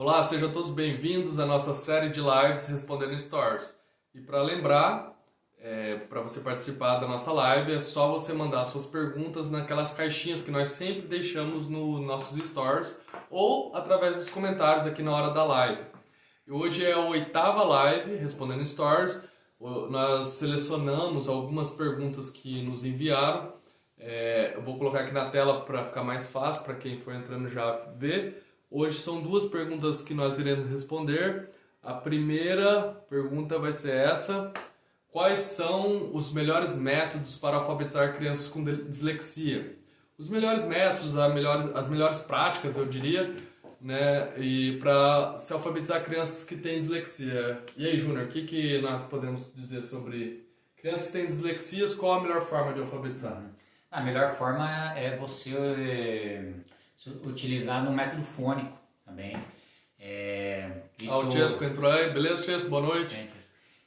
Olá, sejam todos bem-vindos à nossa série de lives Respondendo Stories. E para lembrar, para você participar da nossa live, é só você mandar suas perguntas naquelas caixinhas que nós sempre deixamos nos nossos stories ou através dos comentários aqui na hora da live. E hoje é a 8ª live Respondendo Stories. Nós selecionamos algumas perguntas que nos enviaram. Eu vou colocar aqui na tela para ficar mais fácil para quem for entrando já ver. Hoje são 2 perguntas que nós iremos responder. A primeira pergunta vai ser essa: quais são os melhores métodos para alfabetizar crianças com dislexia? Os melhores métodos, as melhores práticas, eu diria, né? E para se alfabetizar crianças que têm dislexia. E aí, Júnior, o que nós podemos dizer sobre crianças que têm dislexias? Qual a melhor forma de alfabetizar? A melhor forma é você utilizar no método fônico também. O Chesco entrou aí. Beleza, Chesco? Boa noite.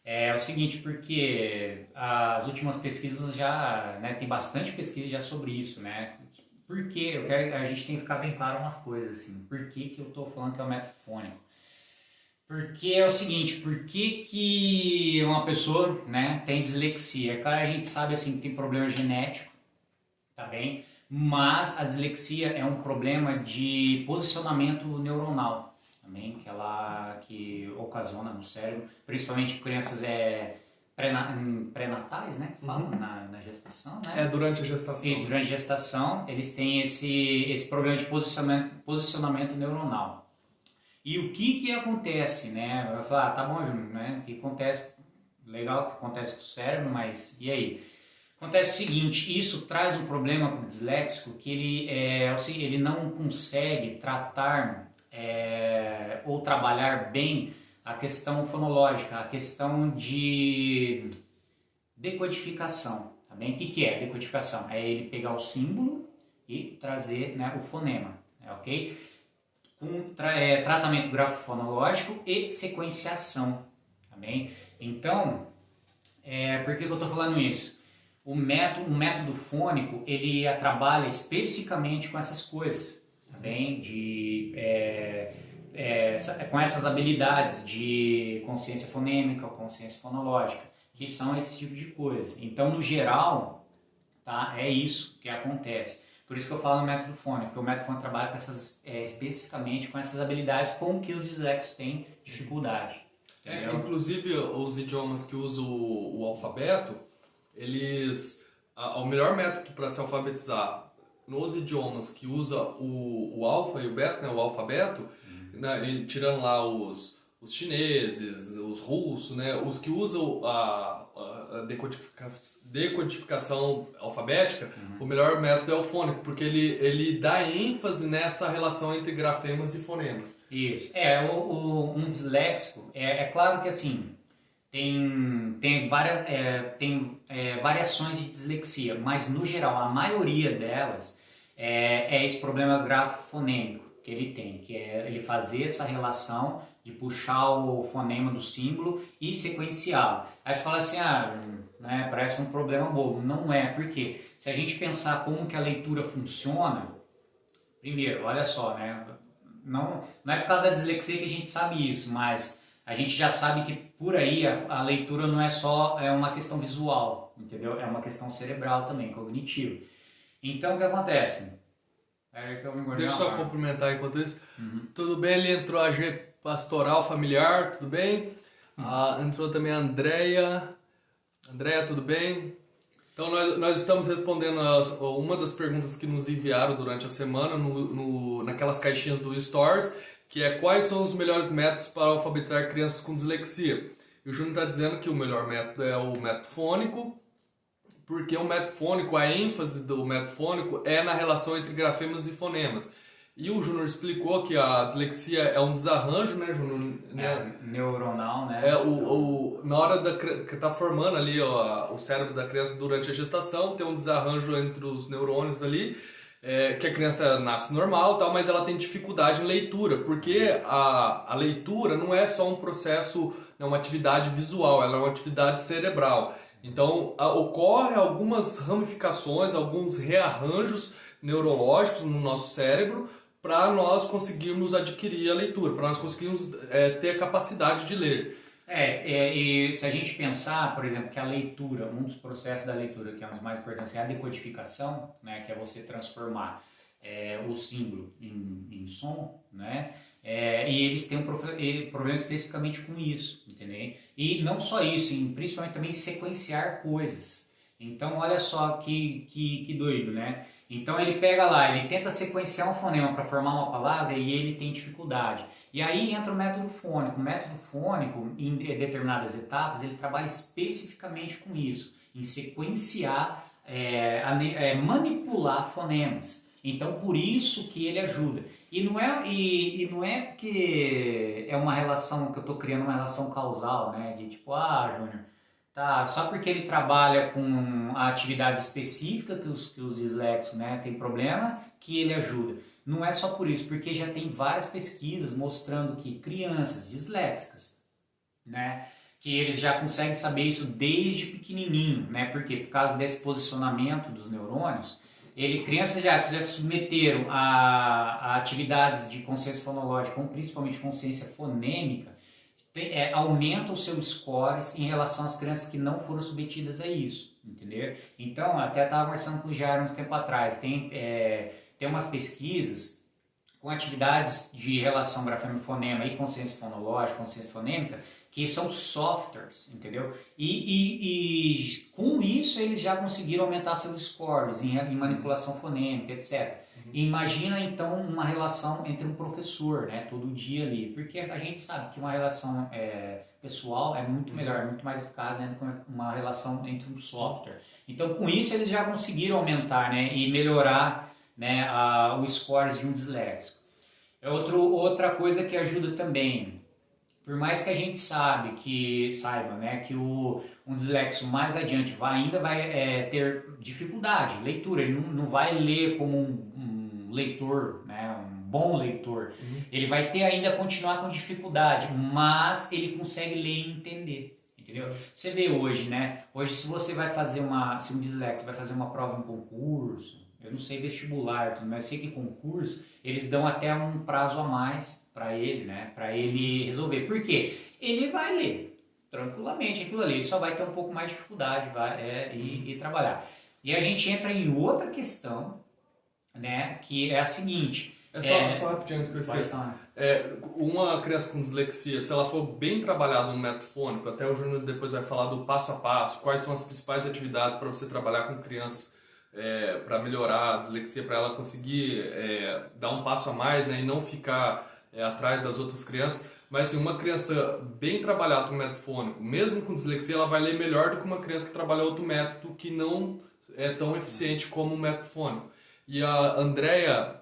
É o seguinte, porque as últimas pesquisas já, né, tem bastante pesquisa já sobre isso, né? Porque a gente tem que ficar bem claro umas coisas, assim. Por que eu estou falando que é o método fônico? Porque é o seguinte, por que uma pessoa, né, tem dislexia? Claro, a gente sabe assim, que tem problema genético, tá bem? Mas a dislexia é um problema de posicionamento neuronal também, que ocasiona no cérebro, principalmente crianças pré-natais, né? Que falam na gestação, né? Durante a gestação. Isso, durante a gestação, eles têm esse problema de posicionamento neuronal. E o que acontece, né? Vai falar, tá bom, Júnior, né? O que acontece? Legal, o que acontece com o cérebro, mas e aí? Acontece o seguinte, isso traz um problema para o disléxico que ele não consegue tratar ou trabalhar bem a questão fonológica, a questão de decodificação. Tá bem? O que é decodificação? É ele pegar o símbolo e trazer, né, o fonema, ok? Com tratamento grafofonológico e sequenciação. Tá bem? Então, por que eu estou falando isso? O método fônico, ele trabalha especificamente com essas coisas, tá bem? Com essas habilidades de consciência fonêmica ou consciência fonológica, que são esse tipo de coisa. Então, no geral, tá? É isso que acontece. Por isso que eu falo no método fônico, porque o método fônico trabalha com especificamente com essas habilidades com que os disléxicos têm dificuldade. Inclusive, os idiomas que usam o alfabeto, o melhor método para se alfabetizar nos idiomas que usa o alfa e o beta, né, o alfabeto, né, tirando lá os chineses, os russos, né, os que usam a decodificação alfabética, o melhor método é o fônico, porque ele dá ênfase nessa relação entre grafemas e fonemas. Isso. Um disléxico, é claro que assim, tem variações de dislexia, mas no geral a maioria delas é esse problema grafofonêmico que ele tem, que é ele fazer essa relação de puxar o fonema do símbolo e sequenciá-lo. Aí você fala assim, né, parece um problema bobo. Não é, porque se a gente pensar como que a leitura funciona, primeiro, olha só, né, não é por causa da dislexia que a gente sabe isso, mas a gente já sabe que por aí a leitura não é só uma questão visual, entendeu? É uma questão cerebral também, cognitiva. Então o que acontece? Deixa eu só cumprimentar enquanto isso. Tudo bem, ele entrou a G Pastoral Familiar, tudo bem? Entrou também a Andréia. Andréia, tudo bem? Então nós estamos respondendo uma das perguntas que nos enviaram durante a semana naquelas caixinhas do Stories, que é quais são os melhores métodos para alfabetizar crianças com dislexia. E o Júnior está dizendo que o melhor método é o método fônico, porque o método fônico, a ênfase do método fônico é na relação entre grafemas e fonemas. E o Júnior explicou que a dislexia é um desarranjo, né, Júnior? Neuronal, né? Na hora que está formando ali o cérebro da criança durante a gestação, tem um desarranjo entre os neurônios ali, que a criança nasce normal, tal, mas ela tem dificuldade em leitura, porque a leitura não é só um processo, uma atividade visual, ela é uma atividade cerebral. Então, ocorre algumas ramificações, alguns rearranjos neurológicos no nosso cérebro para nós conseguirmos adquirir a leitura, para nós conseguirmos ter a capacidade de ler. E se a gente pensar, por exemplo, que a leitura, um dos processos da leitura que é um dos mais importantes é a decodificação, né, que é você transformar o símbolo em som, né, e eles têm problema especificamente com isso, entendeu? E não só isso, principalmente também sequenciar coisas. Então, olha só que doido, né? Então, ele pega lá, ele tenta sequenciar um fonema para formar uma palavra e ele tem dificuldade. E aí entra o método fônico. O método fônico, em determinadas etapas, ele trabalha especificamente com isso, em sequenciar, manipular fonemas. Então, por isso que ele ajuda. E não é porque é uma relação que eu estou criando uma relação causal, né? De tipo, Júnior, tá, só porque ele trabalha com a atividade específica que os disléxicos, né, tem problema, que ele ajuda. Não é só por isso, porque já tem várias pesquisas mostrando que crianças disléxicas, né, que eles já conseguem saber isso desde pequenininho, né, porque por causa desse posicionamento dos neurônios, crianças já submeteram a atividades de consciência fonológica, principalmente consciência fonêmica, aumenta os seus scores em relação às crianças que não foram submetidas a isso, entendeu? Então, até estava conversando com o Jair uns tempo atrás, tem umas pesquisas com atividades de relação grafema-fonema e consciência fonológica, consciência fonêmica, que são softwares, entendeu? E com isso eles já conseguiram aumentar seus scores em manipulação fonêmica, etc. Imagina então uma relação entre um professor, né, todo dia ali, porque a gente sabe que uma relação pessoal é muito melhor, é muito mais eficaz, né, do que uma relação entre um software. Então com isso eles já conseguiram aumentar, né, e melhorar, né, os scores de um disléxico. Outra coisa que ajuda também, por mais que a gente saiba, né, que um disléxico mais adiante ainda vai ter dificuldade, leitura, ele não vai ler como um leitor, né, um bom leitor. Ele vai continuar com dificuldade, mas ele consegue ler e entender. Entendeu? Você vê hoje, né? Hoje se você vai fazer se um disléxico vai fazer uma prova em concurso, eu não sei vestibular, mas sei que concurso, eles dão até um prazo a mais para ele, né? Para ele resolver. Por quê? Ele vai ler tranquilamente aquilo ali, ele só vai ter um pouco mais de dificuldade e trabalhar. E a gente entra em outra questão, né? Que é a seguinte... Só rapidinho, antes que eu esqueça. Uma criança com dislexia, se ela for bem trabalhada no método fônico, até o Júnior depois vai falar do passo a passo, quais são as principais atividades para você trabalhar com crianças para melhorar a dislexia, para ela conseguir dar um passo a mais, né, e não ficar atrás das outras crianças. Mas assim, uma criança bem trabalhada no método fônico, mesmo com dislexia, ela vai ler melhor do que uma criança que trabalha outro método que não é tão eficiente como o método fônico. E a Andrea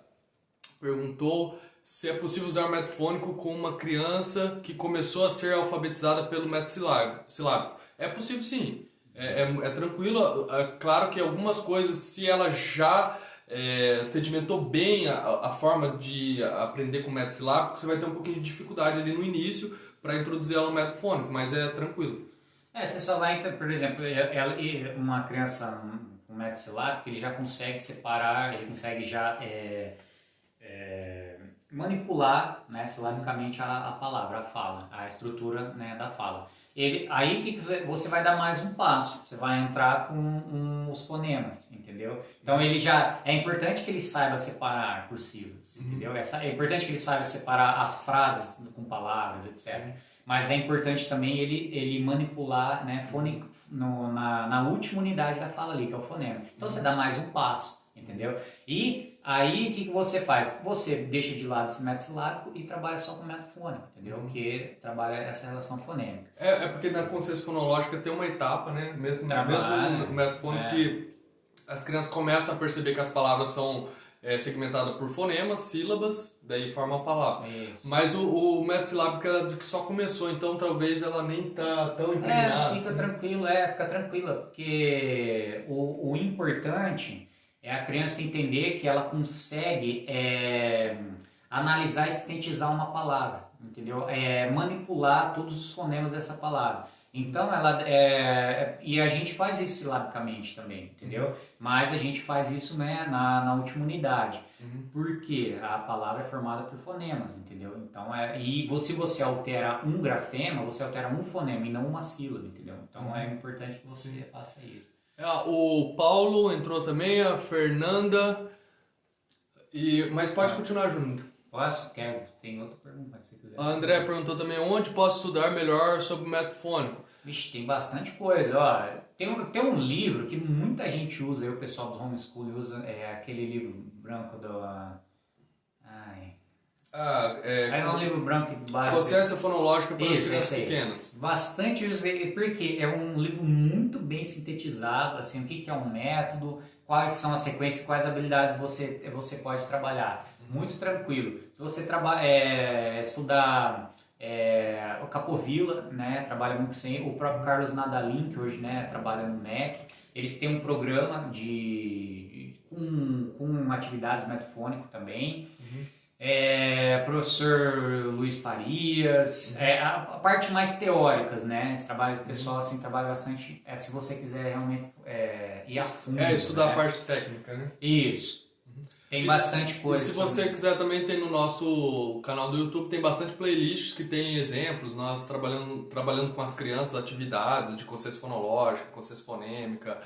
perguntou se é possível usar o método fônico com uma criança que começou a ser alfabetizada pelo método silábico. É possível sim, é tranquilo. Claro que algumas coisas, se ela já sedimentou bem a forma de aprender com o método silábico, você vai ter um pouquinho de dificuldade ali no início para introduzir ela no método fônico, mas é tranquilo. Você só vai, por exemplo, uma criança com método silábico, ele já consegue separar, ele consegue já... manipular, né, silabicamente a palavra, a fala, a estrutura, né, da fala. Aí que você vai dar mais um passo, você vai entrar com os fonemas, entendeu? Então é importante que ele saiba separar cursivas, entendeu? É importante que ele saiba separar as frases com palavras, etc. Sim. Mas é importante também ele manipular, né, na última unidade da fala ali, que é o fonema. Então você dá mais um passo, entendeu? E aí, o que você faz? Você deixa de lado esse método silábico e trabalha só com o método fônico, entendeu? Que trabalha essa relação fonêmica. Porque na consciência fonológica tem uma etapa, né? Mesmo no método fônico, que as crianças começam a perceber que as palavras são segmentadas por fonemas, sílabas, daí forma a palavra. Isso. Mas o método silábico, ela diz que só começou, então talvez ela nem tá tão impregnada. Fica tranquilo, fica tranquila, porque o importante... é a criança entender que ela consegue analisar e sintetizar uma palavra, entendeu? Manipular todos os fonemas dessa palavra. Então, e a gente faz isso silabicamente também, entendeu? Mas a gente faz isso, né, na última unidade. Porque a palavra é formada por fonemas, entendeu? Então, se você altera um grafema, você altera um fonema e não uma sílaba, entendeu? Então, é importante que você faça isso. O Paulo entrou também, a Fernanda, mas pode continuar, Júnior. Posso? Tem outra pergunta, se você quiser. A André perguntou também, onde posso estudar melhor sobre o método fônico? Vixe, tem bastante coisa, ó. Tem um livro que muita gente usa, aí o pessoal do homeschool usa, é aquele livro branco do... é um livro branco básico. Processa fonológica para as crianças aí. pequenas. Bastante usei, porque é um livro muito bem sintetizado, assim, o que é um método, quais são as sequências, quais habilidades você pode trabalhar. Muito tranquilo. Se você estudar o Capovilla, né, trabalha muito sem o próprio Carlos Nadalin, que hoje, né, trabalha no MEC, eles têm um programa com atividades metafônico também. Professor Luiz Farias, a parte mais teóricas, né? Esse trabalho pessoal assim, trabalha bastante. Se você quiser realmente ir a fundo. Estudar né? a parte técnica, né? Isso. Tem bastante coisa. E se você quiser também, tem no nosso canal do YouTube, tem bastante playlists que tem exemplos, nós trabalhando com as crianças, atividades de consciência fonológica, consciência fonêmica,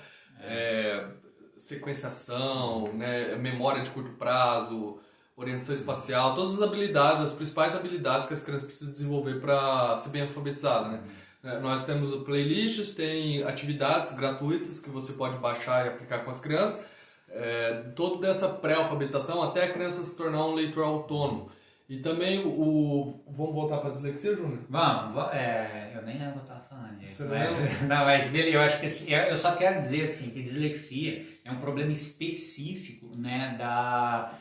sequenciação, né? Memória de curto prazo, orientação espacial, todas as habilidades, as principais habilidades que as crianças precisam desenvolver para ser bem alfabetizado, né? Nós temos playlists, tem atividades gratuitas que você pode baixar e aplicar com as crianças, toda dessa pré-alfabetização até a criança se tornar um leitor autônomo. E também vamos voltar para a dislexia, Júnior? Vamos, eu nem lembro o que eu estava falando disso. Mas eu acho que eu só quero dizer assim, que dislexia é um problema específico, né, da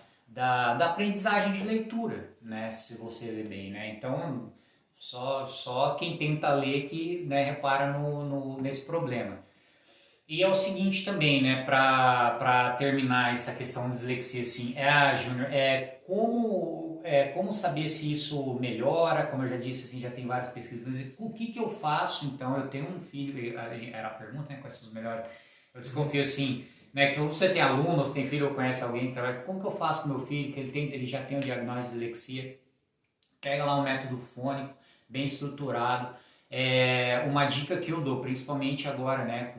aprendizagem de leitura, né, se você ler bem, né? Então, só quem tenta ler que, né, repara nesse problema. E é o seguinte também, né, para terminar essa questão de dislexia, assim, Júnior, como saber se isso melhora, como eu já disse, assim, já tem várias pesquisas, o que eu faço, então, eu tenho um filho, era a pergunta, né, quais são os melhores, eu desconfio, assim, né, que você tem aluno, você tem filho ou conhece alguém que trabalha, como que eu faço com meu filho, que ele já tem um diagnóstico de dislexia, pega lá um método fônico, bem estruturado, uma dica que eu dou, principalmente agora, né,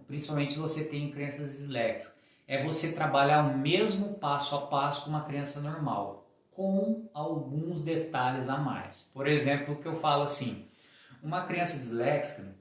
principalmente se você tem crianças disléxicas, é você trabalhar o mesmo passo a passo com uma criança normal, com alguns detalhes a mais. Por exemplo, o que eu falo assim, uma criança disléxica,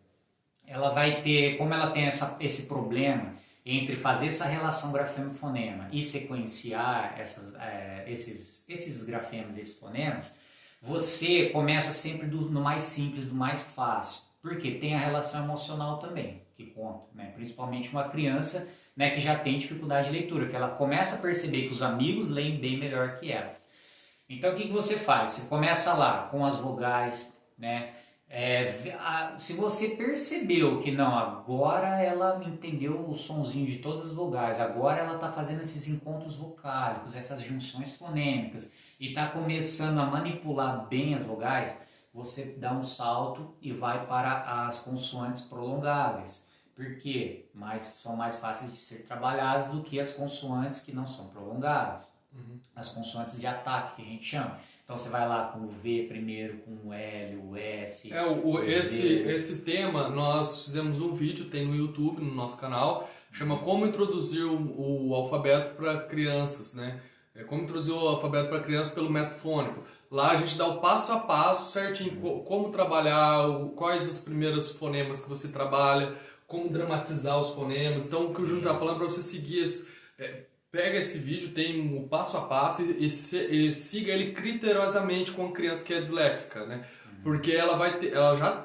ela vai ter, como ela tem esse problema entre fazer essa relação grafema-fonema e sequenciar esses grafemas e esses fonemas, você começa sempre no mais simples, do mais fácil, porque tem a relação emocional também, que conta, né? Principalmente uma criança, né, que já tem dificuldade de leitura, que ela começa a perceber que os amigos leem bem melhor que elas. Então o que você faz? Você começa lá com as vogais, né? Se você percebeu que não, agora ela entendeu o sonzinho de todas as vogais, agora ela está fazendo esses encontros vocálicos, essas junções fonêmicas, e está começando a manipular bem as vogais, você dá um salto e vai para as consoantes prolongáveis. Por quê? São mais fáceis de ser trabalhadas do que as consoantes que não são prolongáveis. As consoantes de ataque, que a gente chama. Então você vai lá com o V primeiro, com o L, o S. Esse tema, nós fizemos um vídeo, tem no YouTube, no nosso canal, chama Como Introduzir o Alfabeto para Crianças, né? Como introduzir o alfabeto para crianças pelo método fônico. Lá a gente dá o passo a passo certinho, como trabalhar, quais os primeiros fonemas que você trabalha, como dramatizar os fonemas. Então o que o Júnior está falando para você seguir pega esse vídeo, tem o passo a passo e siga ele criteriosamente com a criança que é disléxica, né? Porque ela vai ter,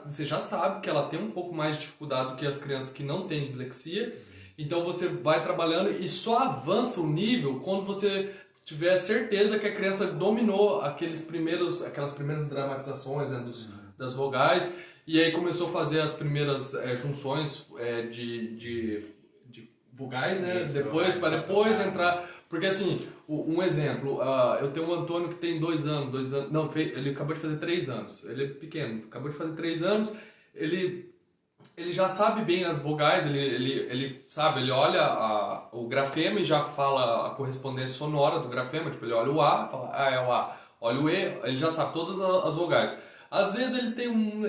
você já sabe que ela tem um pouco mais de dificuldade do que as crianças que não têm dislexia. Então você vai trabalhando e só avança o nível quando você tiver certeza que a criança dominou aquelas primeiras dramatizações, né, das vogais, e aí começou a fazer as primeiras junções de vogais, né? Depois entrar. Porque assim, um exemplo, eu tenho um Antônio que tem 2 anos, não, ele acabou de fazer 3 anos, ele é pequeno, acabou de fazer 3 anos, ele ele já sabe bem as vogais, ele sabe, ele olha o grafema e já fala a correspondência sonora do grafema, tipo, ele olha o A, fala, é o A, olha o E, ele já sabe todas as vogais. Às vezes ele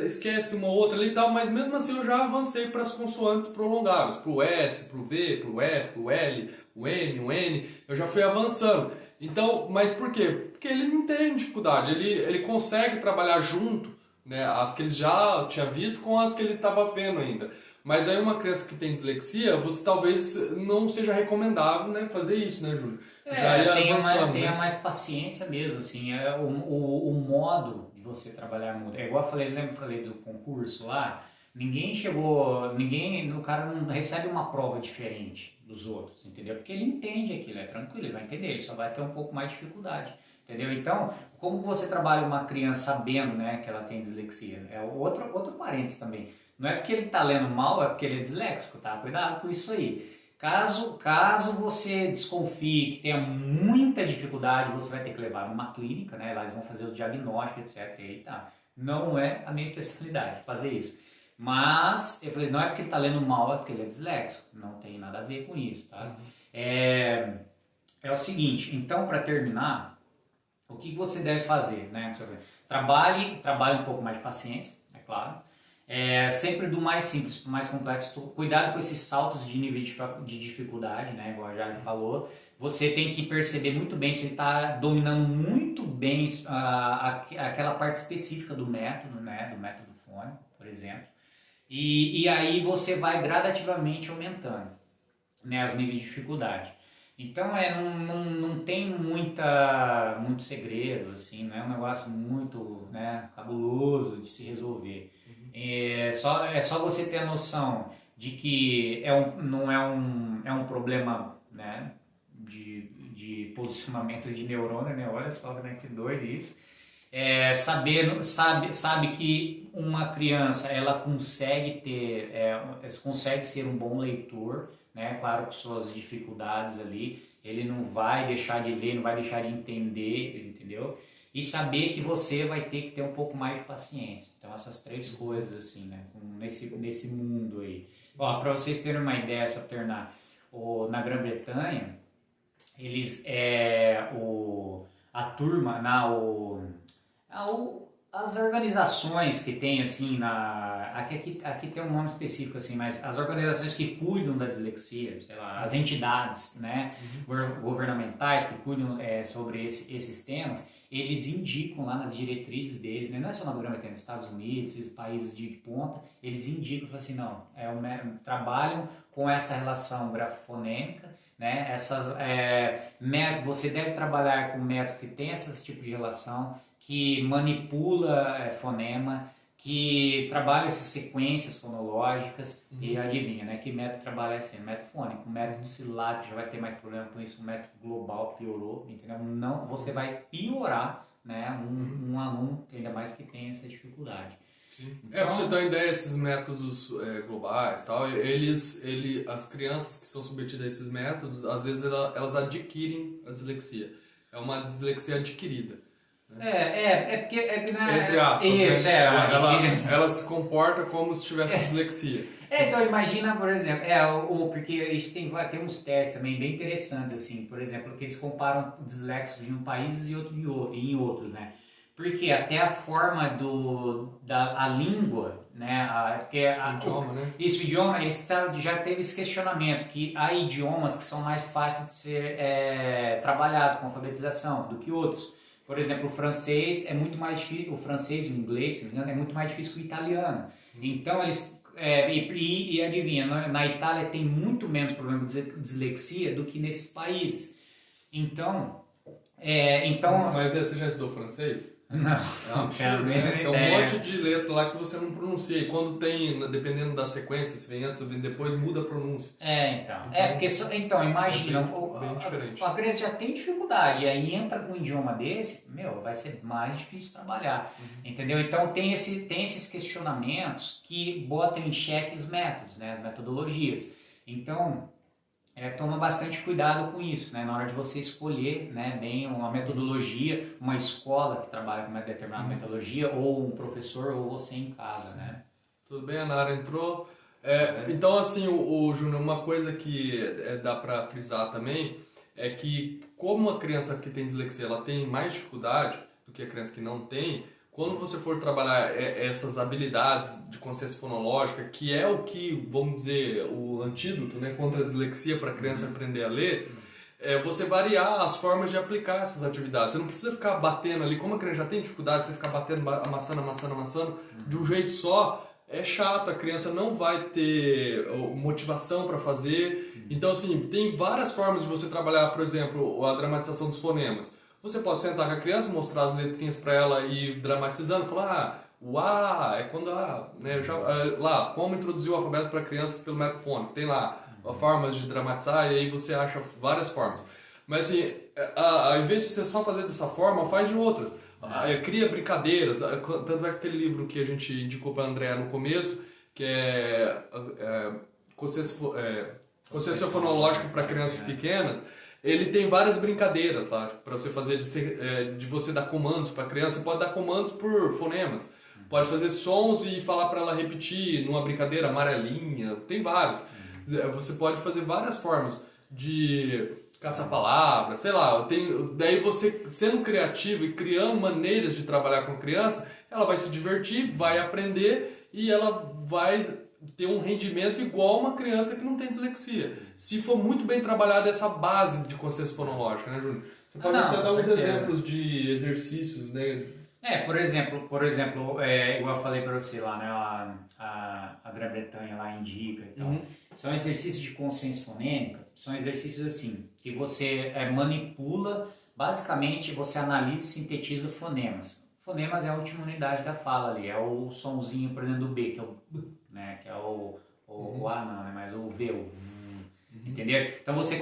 esquece uma ou outra ali e tal, mas mesmo assim eu já avancei para as consoantes prolongáveis, para o S, para o V, para o F, para o L, o M, o N, eu já fui avançando. Então, mas por quê? Porque ele não tem dificuldade, ele consegue trabalhar junto, né, as que ele já tinha visto com as que ele estava vendo ainda. Mas aí uma criança que tem dislexia, você talvez não seja recomendável, né, fazer isso, né, Júlio? Já ia avançando, tenha né? mais paciência mesmo, assim, o modo de você trabalhar muda. É igual eu falei, lembra que eu falei do concurso lá? O cara não recebe uma prova diferente dos outros, entendeu? Porque ele entende aquilo, é tranquilo, ele vai entender, ele só vai ter um pouco mais de dificuldade, entendeu? Então, como você trabalha uma criança sabendo, né, que ela tem dislexia? É outro parênteses também. Não é porque ele está lendo mal, é porque ele é disléxico, tá? Cuidado com isso aí. Caso você desconfie que tenha muita dificuldade, você vai ter que levar numa clínica, né? Lá eles vão fazer o diagnóstico, etc. E aí tá. Não é a minha especialidade fazer isso. Mas, eu falei, não é porque ele está lendo mal, é porque ele é disléxico. Não tem nada a ver com isso, tá? É o seguinte, então, para terminar, o que você deve fazer, né? Trabalhe um pouco mais de paciência, é claro. Sempre do mais simples para o mais complexo. Cuidado com esses saltos de nível de dificuldade, né? Igual já falou. Você tem que perceber muito bem se ele está dominando muito bem aquela parte específica do método, né? Do método fônico, por exemplo. E aí você vai gradativamente aumentando, né? Os níveis de dificuldade. Então não tem muito segredo, assim, não é um negócio muito, né, cabuloso de se resolver. É só você ter a noção de que não é um problema, né, de posicionamento de neurônio, né? Olha só, né, que doido isso. Sabe que uma criança ela consegue ser um bom leitor, né? Claro, com suas dificuldades ali, ele não vai deixar de ler, não vai deixar de entender, entendeu? E saber que você vai ter que ter um pouco mais de paciência. Então essas três coisas assim, né? Nesse mundo aí. Ó, para vocês terem uma ideia, só terminar, na Grã-Bretanha, eles a turma as organizações que tem assim aqui tem um nome específico assim, mas as organizações que cuidam da dislexia, sei lá, as entidades, né, governamentais que cuidam sobre esses temas, eles indicam lá nas diretrizes deles, né, não é só na Grã-Bretanha, nos Estados Unidos, esses países de ponta, eles indicam, falam assim, não, trabalham com essa relação grafonêmica, né, você deve trabalhar com métodos que tem esse tipo de relação, que manipula fonema, que trabalha essas sequências fonológicas, e adivinha, né? Que método trabalha assim? Método fônico. O método silábico já vai ter mais problema com isso, o método global piorou, entendeu? Não, você vai piorar, né? Um aluno, ainda mais que tem essa dificuldade. Sim. Então, pra você ter uma ideia, esses métodos globais, tal, as crianças que são submetidas a esses métodos, às vezes elas adquirem a dislexia. É uma dislexia adquirida. Porque entre aspas, isso, né? Ela se comporta como se tivesse dislexia. Então imagina, por exemplo, porque isso tem uns testes também bem interessantes, assim, por exemplo, que eles comparam disléxicos em um país e em outros, né? Porque até a forma a língua, né? Idioma, né? Isso, o idioma, já teve esse questionamento, que há idiomas que são mais fáceis de ser trabalhados com alfabetização do que outros. Por exemplo, o francês é muito mais difícil, o francês e o inglês, se não me engano, é muito mais difícil que o italiano. Então, eles... e adivinha, na Itália tem muito menos problema de dislexia do que nesses países. Então... Mas você já estudou francês? Não. É um absurdo, né? Tem um monte de letra lá que você não pronuncia. E quando tem, dependendo da sequência, se vem antes ou vem depois, muda a pronúncia. Então, imagina, bem diferente. A criança já tem dificuldade, e aí entra com um idioma desse, vai ser mais difícil trabalhar, entendeu? Então tem esses questionamentos que botam em xeque os métodos, né, as metodologias. Então, toma bastante cuidado com isso, né, na hora de você escolher, né, bem uma metodologia, uma escola que trabalha com uma determinada metodologia, ou um professor, ou você em casa, né? Tudo bem, a Nara entrou. Então, assim, o Júnior, uma coisa que dá para frisar também é que, como a criança que tem dislexia ela tem mais dificuldade do que a criança que não tem, quando você for trabalhar essas habilidades de consciência fonológica, que é o que, vamos dizer, o antídoto, né, contra a dislexia para a criança aprender a ler, você variar as formas de aplicar essas atividades. Você não precisa ficar batendo ali, como a criança já tem dificuldade, você ficar batendo, amassando, de um jeito só, é chato, a criança não vai ter motivação para fazer. Então, assim, tem várias formas de você trabalhar, por exemplo, a dramatização dos fonemas. Você pode sentar com a criança, mostrar as letrinhas para ela e ir dramatizando, falar, o A é quando né, lá, como introduzir o alfabeto para crianças pelo método fônico. Tem lá formas de dramatizar e aí você acha várias formas. Mas assim, ao invés de você só fazer dessa forma, faz de outras. Cria brincadeiras, tanto é aquele livro que a gente indicou para a Andrea no começo, que Consciência Fonológica para Crianças Pequenas. Ele tem várias brincadeiras lá para você fazer, de você dar comandos para a criança. Você pode dar comandos por fonemas, pode fazer sons e falar para ela repetir numa brincadeira, amarelinha, tem vários. Você pode fazer várias formas de caça-palavra, sei lá. Daí você, sendo criativo e criando maneiras de trabalhar com a criança, ela vai se divertir, vai aprender e ela vai ter um rendimento igual uma criança que não tem dislexia. Se for muito bem trabalhada essa base de consciência fonológica, né, Júnior? Você pode até dar uns exemplos de exercícios, né? Por exemplo, igual eu falei para você lá, né, a Grã-Bretanha lá indica e tal. São exercícios de consciência fonêmica, são exercícios assim, que você manipula, basicamente você analisa e sintetiza fonemas. Fonemas é a última unidade da fala ali, é o sonzinho, por exemplo, do B, que é o B, né, que é o A não, né, mas o V, o V, entendeu? Então você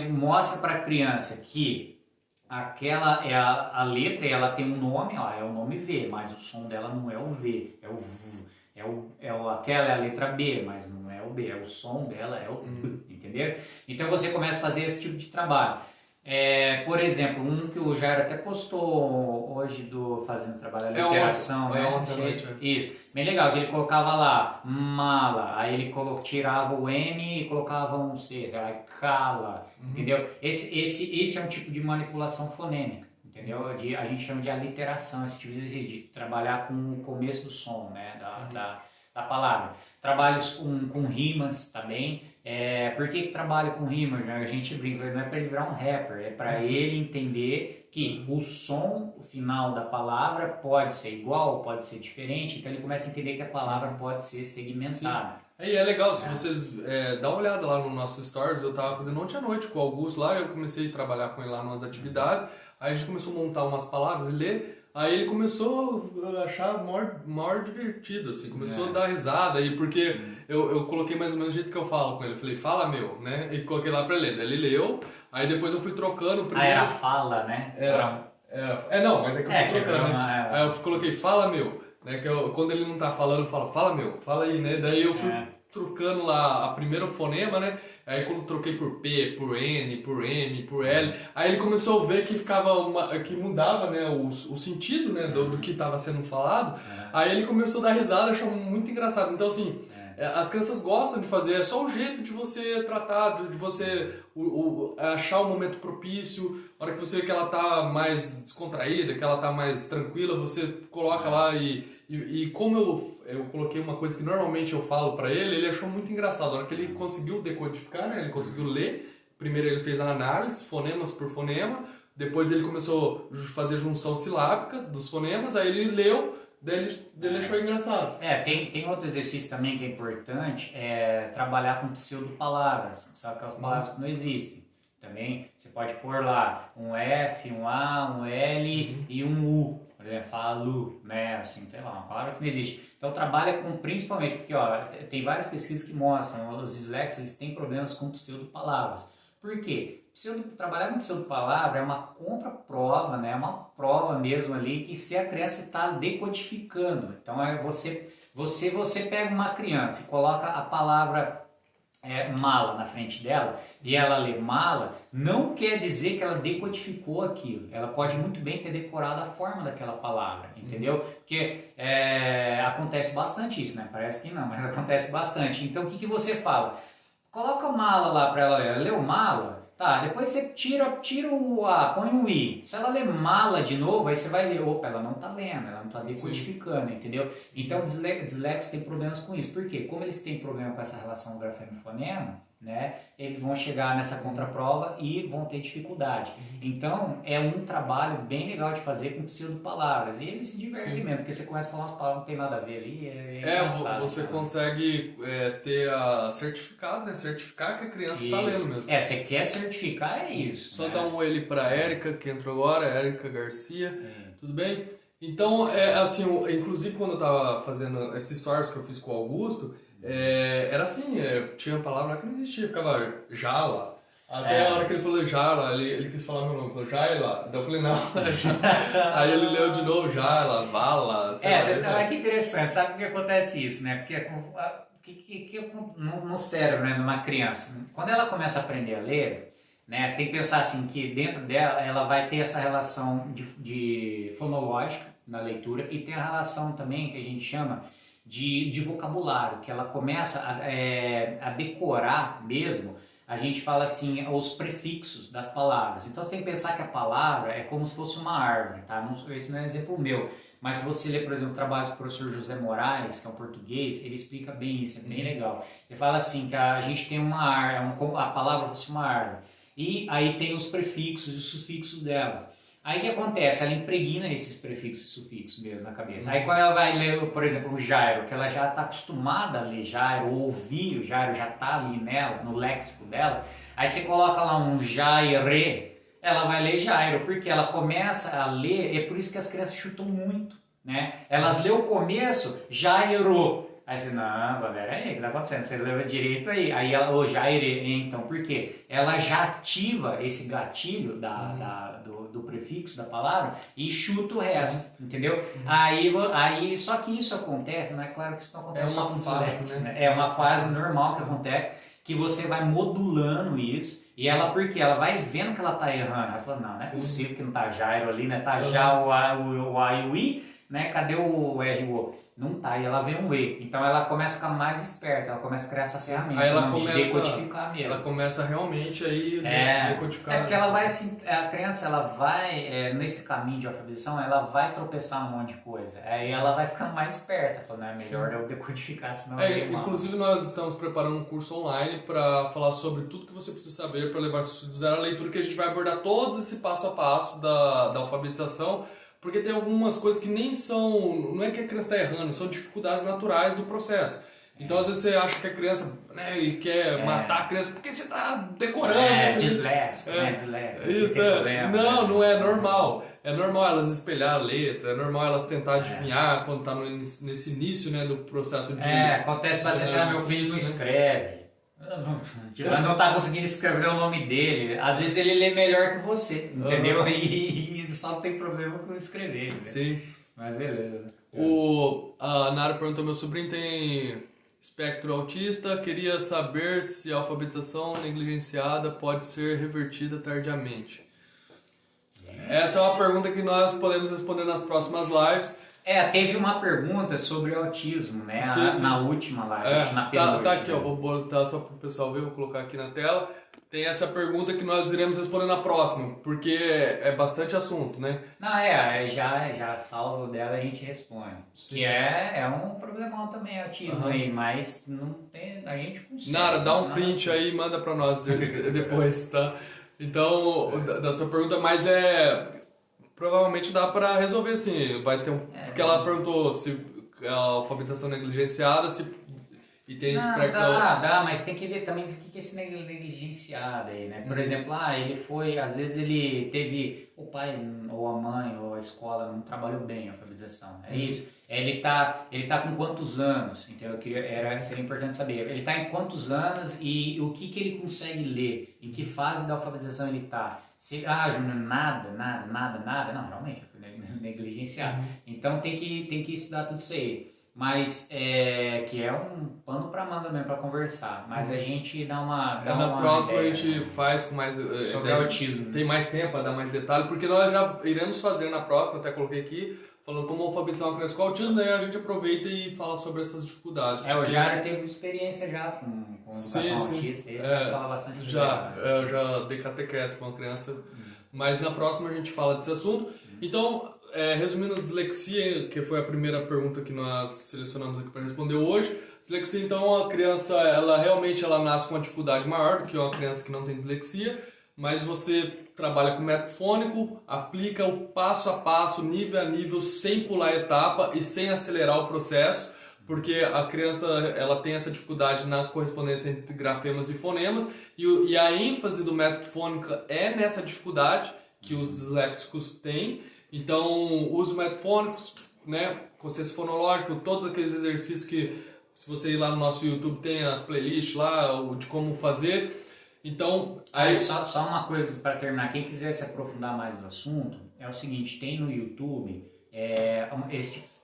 mostra para a criança que aquela é a letra e ela tem um nome, ó, é o nome V, mas o som dela não é o V, é o V. Aquela é a letra B, mas não é o B, é o som dela, é o B, entendeu? Então você começa a fazer esse tipo de trabalho. Por exemplo, um que o Jair até postou hoje fazendo trabalho de literação, né? Isso, bem legal, que ele colocava lá mala, aí ele tirava o M e colocava um C, sei lá, cala, entendeu? Esse é um tipo de manipulação fonêmica, entendeu? A gente chama de aliteração, esse tipo de exercício, de trabalhar com o começo do som, né? Da palavra. Trabalhos com rimas também. Por que trabalho com rimas? Né? A gente brinca, não é para ele virar um rapper, é para ele entender que o som final da palavra pode ser igual, pode ser diferente, então ele começa a entender que a palavra pode ser segmentada. E é legal, se vocês dá uma olhada lá no nosso Stories, eu estava fazendo ontem à noite com o Augusto lá, eu comecei a trabalhar com ele lá nas atividades, aí a gente começou a montar umas palavras e ler. Aí ele começou a achar maior divertido, assim, começou a dar risada, aí, porque eu coloquei mais ou menos o jeito que eu falo com ele. Eu falei, fala meu, né? E coloquei lá pra ele. Ele leu, aí depois eu fui trocando. Primeiro, era fala, né? Não, mas é que eu fui trocando, né? Aí eu coloquei, fala meu, né? Que quando ele não tá falando, eu falo, fala meu, fala aí, né? Daí eu fui trocando lá a primeiro fonema, né? Aí quando troquei por P, por N, por M, por L, aí ele começou a ver que que mudava, né, o sentido, né, do que estava sendo falado. Aí ele começou a dar risada, achou muito engraçado. Então assim, as crianças gostam de fazer, é só o jeito de você tratar, de você achar o momento propício. A hora que você vê que ela tá mais descontraída, que ela tá mais tranquila, você coloca lá e como eu coloquei uma coisa que normalmente eu falo pra ele, ele achou muito engraçado. A hora que ele conseguiu decodificar, né, ele conseguiu ler, primeiro ele fez a análise, fonemas por fonema, depois ele começou a fazer junção silábica dos fonemas, aí ele leu, daí ele achou engraçado. Tem outro exercício também que é importante, trabalhar com pseudo-palavras, são aquelas palavras que não existem. Também você pode pôr lá um F, um A, um L e um U. Por exemplo, falo, né, assim, sei lá, uma palavra que não existe. Então trabalha com, principalmente, porque tem várias pesquisas que mostram, os disléxicos eles têm problemas com pseudo-palavras. Por quê? Trabalhar com pseudo-palavra é uma contraprova, né, é uma prova mesmo ali que se a criança está decodificando. Então você pega uma criança e coloca a palavra mala na frente dela e ela lê mala, não quer dizer que ela decodificou aquilo. Ela pode muito bem ter decorado a forma daquela palavra, entendeu? Porque acontece bastante isso, né? Parece que não, mas acontece bastante. Então o que você fala? Coloca mala lá para ela ler. Ela leu mala? Tá, depois você tira o A, põe um I. Se ela ler mala de novo, aí você vai ler, opa, ela não tá lendo, ela não tá decodificando, entendeu? Então, disléxicos têm problemas com isso. Por quê? Como eles têm problema com essa relação grafema-fonema, né, eles vão chegar nessa contraprova e vão ter dificuldade. Então, é um trabalho bem legal de fazer com pseudo-palavras. E eles se divertem mesmo, porque você começa a falar umas palavras que não tem nada a ver ali. Você consegue ter a certificado, né? Certificar que a criança está lendo mesmo. Você quer certificar, é isso. Só dá um oi ali para a Érica, que entrou agora, Érica Garcia. Tudo bem? Então, assim, inclusive quando eu estava fazendo esses stories que eu fiz com o Augusto, era assim, tinha palavra lá que não existia, ficava jala. Até a hora que ele falou jala, ele quis falar meu nome, falou jaila. Daí eu falei, não, Aí ele leu de novo, jala, vala. Que interessante, sabe por que acontece isso, né? Porque no cérebro, né, numa criança, quando ela começa a aprender a ler, né, você tem que pensar assim, que dentro dela ela vai ter essa relação de fonológica na leitura e tem a relação também que a gente chama de vocabulário, que ela começa a decorar mesmo. A gente fala assim, os prefixos das palavras. Então você tem que pensar que a palavra é como se fosse uma árvore, tá? Esse não é um exemplo meu, mas se você ler, por exemplo, trabalhos do professor José Moraes, que é um português, ele explica bem isso, é bem legal. Ele fala assim, que a gente tem uma árvore, a palavra fosse uma árvore, e aí tem os prefixos e os sufixos delas. Aí o que acontece? Ela impregna esses prefixos e sufixos mesmo na cabeça. Aí quando ela vai ler, por exemplo, o Jairo, que ela já está acostumada a ler Jairo, ou ouvir o Jairo, já está ali nela, no léxico dela, aí você coloca lá um Jaire, ela vai ler Jairo, porque ela começa a ler, é por isso que as crianças chutam muito, né? Elas lêem o começo, Jairo. Aí você, não, peraí, o que está acontecendo? Você leva direito aí ela, Jaire, então, por quê? Ela já ativa esse gatilho do prefixo da palavra e chuta o resto, entendeu? Aí, só que isso acontece, não é claro que isso não acontece só com disléxicos, né? É uma fase normal que acontece, que você vai modulando isso, e ela, porque ela vai vendo que ela tá errando, ela fala, não é possível que não tá Jairo ali, né? Tá já o A e o I, né? Cadê o R e o O? Não tá, e ela vê um E. Então ela começa a ficar mais esperta, ela começa a criar essa ferramenta. Aí ela começa de decodificar mesmo. Ela começa realmente aí decodificar. É porque ela vai, a criança, ela vai, nesse caminho de alfabetização, ela vai tropeçar num monte de coisa. Aí ela vai ficando mais esperta, falando, é melhor eu decodificar, senão inclusive nós estamos preparando um curso online para falar sobre tudo que você precisa saber para levar seu filho do zero à leitura, que a gente vai abordar todo esse passo a passo da alfabetização. Porque tem algumas coisas que nem são... Não é que a criança está errando, são dificuldades naturais do processo. Então, às vezes, você acha que a criança quer matar a criança porque você está decorando. Disléxico, né? Disléxico. Isso, não é normal. É normal elas espelhar a letra, é normal elas tentar adivinhar quando está nesse início, né, do processo de... acontece bastante, meu filho não escreve. Não está conseguindo escrever o nome dele. Às vezes ele lê melhor que você, entendeu? E só tem problema com escrever. Né? Sim. Mas beleza. A Nara perguntou: meu sobrinho tem espectro autista, queria saber se a alfabetização negligenciada pode ser revertida tardiamente. Essa é uma pergunta que nós podemos responder nas próximas lives. Teve uma pergunta sobre o autismo, né? Sim. Na última live, na penúltima. Tá aqui, ó, vou botar só para o pessoal ver, vou colocar aqui na tela. Tem essa pergunta que nós iremos responder na próxima, porque é bastante assunto, né? Não, já salvo dela a gente responde. Sim. Que é um problemão também, autismo aí, mas não tem, a gente consegue. Nara, dá um print aí e manda para nós depois, tá? Então, da sua pergunta, mas provavelmente dá para resolver assim, vai ter porque ela perguntou se a alfabetização negligenciada, e tem espectro... Dá, mas tem que ver também o que é esse negligenciado aí, né? Por exemplo, ele foi, às vezes ele teve, o pai ou a mãe ou a escola não trabalhou bem a alfabetização, é isso? Ele tá com quantos anos? Então seria importante saber, ele tá em quantos anos e o que ele consegue ler, em que fase da alfabetização ele tá? Júnior, nada, não, realmente eu fui negligenciado. Então tem que estudar tudo isso aí. mas que é um pano para manga mesmo para conversar, mas a gente dá uma próxima ideia, a gente faz com mais sobre autismo. Tem mais tempo para dar mais detalhe, porque nós já iremos fazer na próxima, até coloquei aqui, falando como alfabetizar uma criança com autismo, daí a gente aproveita e fala sobre essas dificuldades. O Jair teve experiência já com educação autista, ele fala bastante eu já dei catequese com uma criança, mas na próxima a gente fala desse assunto. Então, resumindo, dislexia, que foi a primeira pergunta que nós selecionamos aqui para responder hoje. Dislexia, então, a criança, ela realmente nasce com uma dificuldade maior do que uma criança que não tem dislexia, mas você trabalha com método fônico, aplica o passo a passo, nível a nível, sem pular etapa e sem acelerar o processo, porque a criança ela tem essa dificuldade na correspondência entre grafemas e fonemas, e a ênfase do método fônico é nessa dificuldade que os disléxicos têm. Então, use metafônicos, né, consciência fonológica, todos aqueles exercícios que, se você ir lá no nosso YouTube, tem as playlists lá, de como fazer. Então, aí só uma coisa para terminar, quem quiser se aprofundar mais no assunto, é o seguinte, tem no YouTube,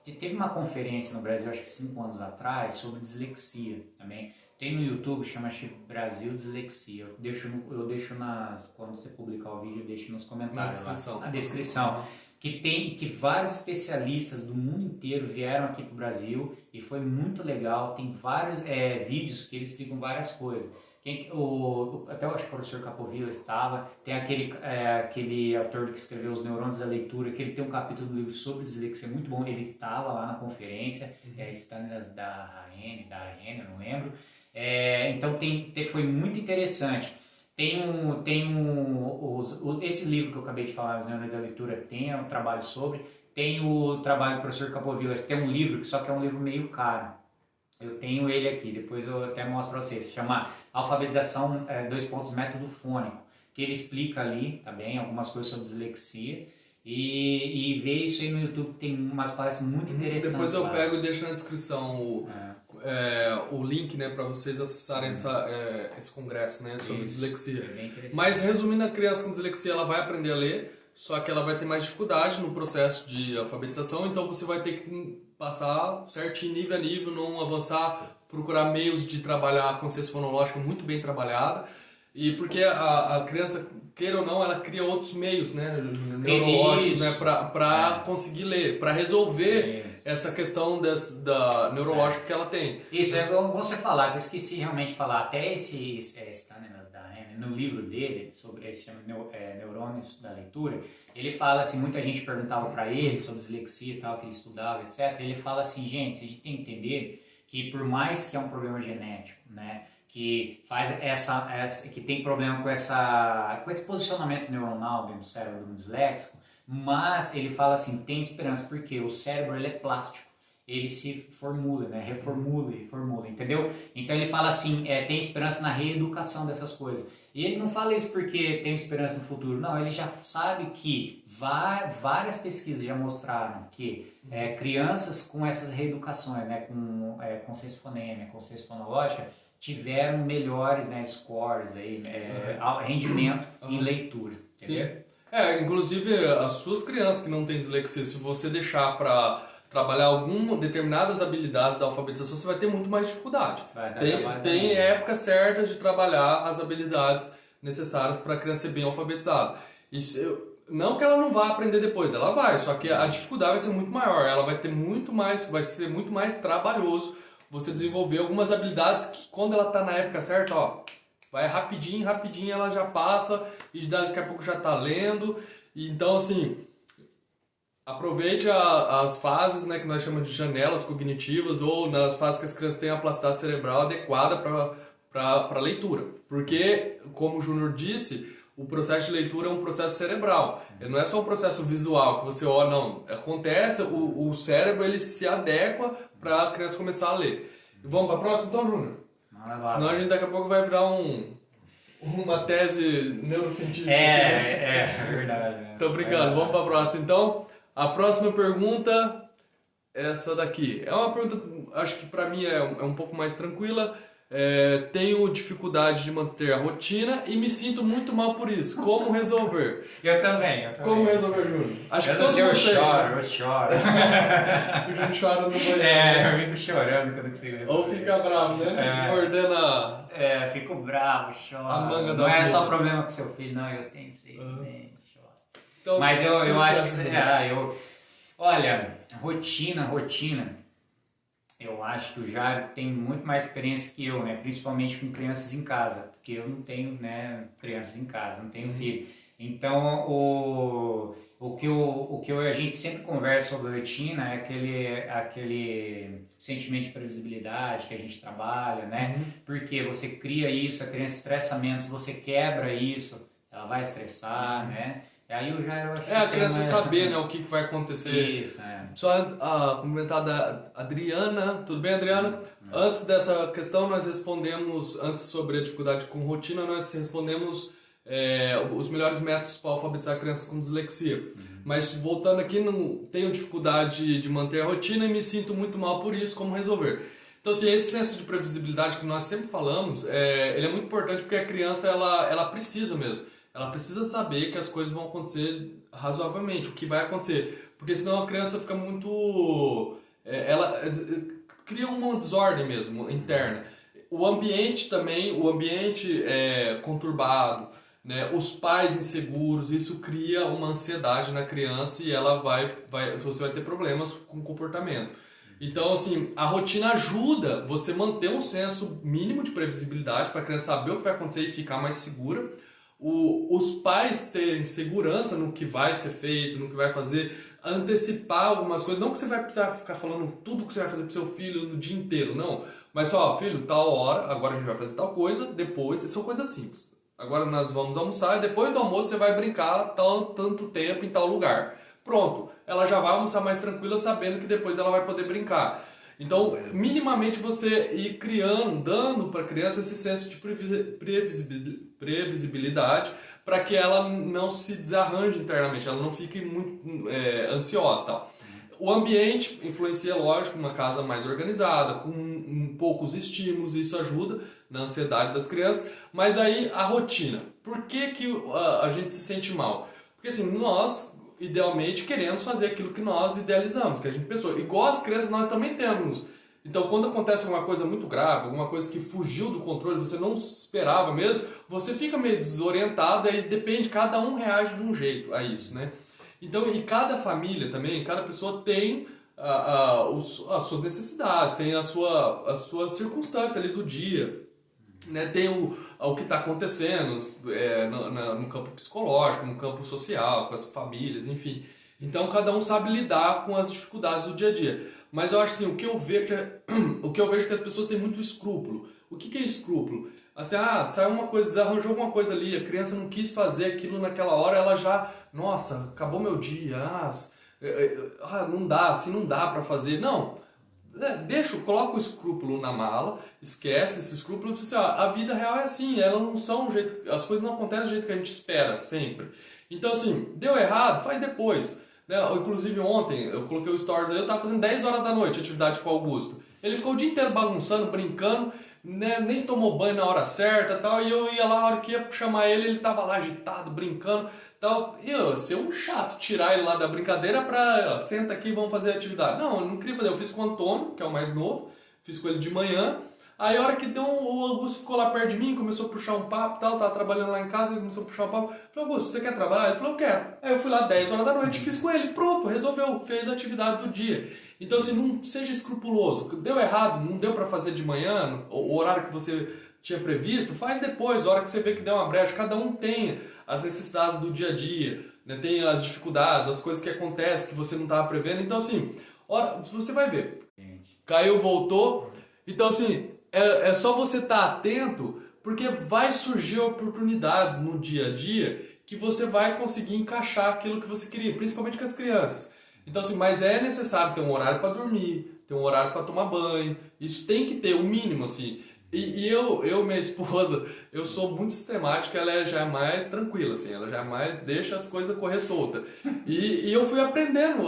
teve uma conferência no Brasil, acho que 5 anos atrás, sobre dislexia também. Tem no YouTube, chama-se Brasil Dislexia. Eu deixo quando você publicar o vídeo, eu deixo nos comentários na descrição. Que vários especialistas do mundo inteiro vieram aqui para o Brasil e foi muito legal. Tem vários vídeos que eles explicam várias coisas. Até eu acho que o professor Capovilla estava. Tem aquele autor que escreveu Os Neurônios da Leitura, que ele tem um capítulo do livro sobre dislexia muito bom. Ele estava lá na conferência, Stanislas da Arena, não lembro. Então foi muito interessante. Esse livro que eu acabei de falar, Os Neurônios da Leitura, tem um trabalho sobre. Tem o trabalho do professor Capovilla, que tem um livro, que só que é um livro meio caro. Eu tenho ele aqui, depois eu até mostro para vocês. Se chama Alfabetização, Método Fônico, que ele explica ali também algumas coisas sobre dislexia. E ver isso aí no YouTube, tem umas palestras muito interessantes. Depois eu pego e deixo na descrição o link, né, para vocês acessarem esse congresso, né, sobre dislexia. Mas resumindo, a criança com dislexia ela vai aprender a ler, só que ela vai ter mais dificuldade no processo de alfabetização, então você vai ter que passar certinho, nível a nível, não avançar, procurar meios de trabalhar a consciência fonológica muito bem trabalhada, e porque a criança, queira ou não, ela cria outros meios, né, neurológicos, né, para conseguir ler, para resolver essa questão da neurológica que ela tem. Isso, é bom você falar, que eu esqueci realmente de falar, até esse Stanislas da Arena, no livro dele, sobre esse Neurônios da Leitura, ele fala assim, muita gente perguntava para ele sobre dislexia e tal, que ele estudava, etc. Ele fala assim, gente, a gente tem que entender que por mais que é um problema genético, né, que faz que tem problema com esse posicionamento neuronal dentro do cérebro do disléxico, mas ele fala assim, tem esperança, porque o cérebro ele é plástico, ele se formula, né, reformula e formula, entendeu? Então ele fala assim, tem esperança na reeducação dessas coisas. E ele não fala isso porque tem esperança no futuro, não, ele já sabe que várias pesquisas já mostraram que crianças com essas reeducações, né, com consciência fonêmica, consciência fonológica, tiveram melhores, né, scores, aí, rendimento em leitura, entendeu? Sim. Inclusive as suas crianças que não têm dislexia, se você deixar para trabalhar determinadas habilidades da alfabetização, você vai ter muito mais dificuldade. Tem época certa de trabalhar as habilidades necessárias para a criança ser bem alfabetizada. Não que ela não vá aprender depois, ela vai, só que a dificuldade vai ser muito maior, ela vai ser muito mais trabalhoso você desenvolver algumas habilidades que quando ela está na época certa, vai rapidinho ela já passa e daqui a pouco já está lendo. Então, assim, aproveite as fases, né, que nós chamamos de janelas cognitivas, ou nas fases que as crianças têm a plasticidade cerebral adequada para a leitura. Porque, como o Júnior disse, o processo de leitura é um processo cerebral. Não é só um processo visual que você olha, não. Acontece, o cérebro ele se adequa para a criança começar a ler. Vamos para a próxima, então, Júnior? Senão a gente daqui a pouco vai virar uma tese neurocientífica. É verdade. Né? Tô brincando, vamos para a próxima. Então, a próxima pergunta é essa daqui. É uma pergunta, acho que para mim é um pouco mais tranquila. tenho dificuldade de manter a rotina e me sinto muito mal por isso. Como resolver? Eu também. Como resolver, Júnior? Acho que todo mundo eu choro. O Júnior chora no banheiro. Eu fico chorando quando consigo resolver. Ou fica bravo, né? Ordena... fico bravo, choro. A manga da não é blusa. só problema com seu filho, não. Eu tenho sim, choro. Então, mas eu acho que... Olha, rotina... Eu acho que o Jairo tem muito mais experiência que eu, né? Principalmente com crianças em casa, porque eu não tenho, né, crianças em casa, não tenho filho. Então, o que a gente sempre conversa sobre rotina é aquele sentimento de previsibilidade que a gente trabalha, né? Porque você cria isso, a criança estressa menos, se você quebra isso, ela vai estressar, né? Aí eu já acho a criança saber, né, o que vai acontecer. Isso, Só comentar da Adriana. Tudo bem, Adriana? Antes dessa questão, nós respondemos, antes sobre a dificuldade com rotina, nós respondemos os melhores métodos para alfabetizar crianças com dislexia. Mas voltando aqui, não tenho dificuldade de manter a rotina e me sinto muito mal por isso, como resolver? Então, assim, esse senso de previsibilidade que nós sempre falamos, ele é muito importante porque a criança, ela precisa mesmo. Ela precisa saber que as coisas vão acontecer razoavelmente, o que vai acontecer. Porque senão a criança fica muito... ela cria uma desordem mesmo, interna. O ambiente também, conturbado, né? Os pais inseguros, isso cria uma ansiedade na criança e ela você vai ter problemas com o comportamento. Então, assim, a rotina ajuda você manter um senso mínimo de previsibilidade para a criança saber o que vai acontecer e ficar mais segura. Os pais terem segurança no que vai ser feito, no que vai fazer, antecipar algumas coisas. Não que você vai precisar ficar falando tudo que você vai fazer pro seu filho no dia inteiro, não. Mas só, filho, tal hora, agora a gente vai fazer tal coisa, depois, são coisas simples. Agora nós vamos almoçar e depois do almoço você vai brincar tanto tempo em tal lugar. Pronto, ela já vai almoçar mais tranquila sabendo que depois ela vai poder brincar. Então, minimamente você ir criando, dando para a criança esse senso de previsibilidade para que ela não se desarranje internamente, ela não fique muito ansiosa. Tal. O ambiente influencia, lógico, uma casa mais organizada, com poucos estímulos, isso ajuda na ansiedade das crianças. Mas aí, a rotina. Por que a gente se sente mal? Porque assim, nós... idealmente queremos fazer aquilo que nós idealizamos, que a gente pensou. Igual as crianças nós também temos. Então quando acontece alguma coisa muito grave, alguma coisa que fugiu do controle, você não esperava mesmo, você fica meio desorientado e depende, cada um reage de um jeito a isso, né? Então, e cada família também, cada pessoa tem as suas necessidades, tem a sua circunstância ali do dia, né? Tem o que está acontecendo no campo psicológico, no campo social, com as famílias, enfim. Então cada um sabe lidar com as dificuldades do dia a dia. Mas eu acho assim, o que eu vejo é que as pessoas têm muito escrúpulo. O que é escrúpulo? Assim, saiu uma coisa, desarranjou alguma coisa ali, a criança não quis fazer aquilo naquela hora, ela já, nossa, acabou meu dia, não dá, assim não dá para fazer. Não. Coloca o escrúpulo na mala, esquece esse escrúpulo, assim, a vida real é assim, elas não são do jeito, as coisas não acontecem do jeito que a gente espera sempre. Então assim, deu errado, faz depois. Né? Inclusive ontem, eu coloquei o stories aí, eu tava fazendo 10 horas da noite atividade com o Augusto. Ele ficou o dia inteiro bagunçando, brincando, né? Nem tomou banho na hora certa tal, e eu ia lá, a hora que ia chamar ele tava lá agitado, brincando. Tal. E eu ser um chato, tirar ele lá da brincadeira pra, senta aqui, vamos fazer atividade. Não, eu não queria fazer, eu fiz com o Antônio, que é o mais novo, fiz com ele de manhã. Aí a hora que deu, o Augusto ficou lá perto de mim, começou a puxar um papo, tal, tava trabalhando lá em casa, ele começou a puxar um papo. Eu falei, Augusto, você quer trabalhar? Ele falou, eu quero. Aí eu fui lá 10 horas da noite, fiz com ele, pronto, resolveu, fez a atividade do dia. Então assim, não seja escrupuloso. Deu errado, não deu pra fazer de manhã, o horário que você tinha previsto, faz depois, a hora que você vê que deu uma brecha, cada um tem as necessidades do dia a dia, né? Tem as dificuldades, as coisas que acontecem que você não estava prevendo. Então assim, você vai ver. Caiu, voltou. Então assim, é só você estar atento, porque vai surgir oportunidades no dia a dia que você vai conseguir encaixar aquilo que você queria, principalmente com as crianças. Então assim, mas é necessário ter um horário para dormir, ter um horário para tomar banho, isso tem que ter o mínimo assim. E minha esposa, eu sou muito sistemático, ela já é mais tranquila, assim, ela já mais deixa as coisas correr solta. E eu fui aprendendo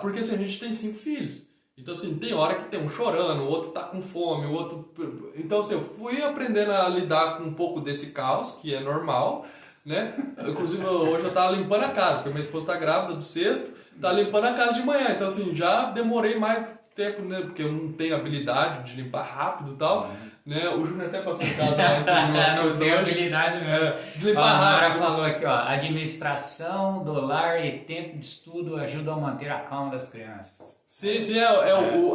porque assim, a gente tem 5 filhos. Então, assim, tem hora que tem um chorando, o outro tá com fome, o outro... Então, assim, eu fui aprendendo a lidar com um pouco desse caos, que é normal, né? Inclusive, hoje eu tava limpando a casa, porque minha esposa tá grávida do sexto, tá limpando a casa de manhã. Então, assim, já demorei mais tempo, né? Porque eu não tenho habilidade de limpar rápido e tal, né? O Júnior até passou em casa lá com umas Não coisas tem hoje. habilidade mesmo. De limpar A Mara rápido. falou aqui, ó, administração, dólar e tempo de estudo ajudam a manter a calma das crianças. Sim,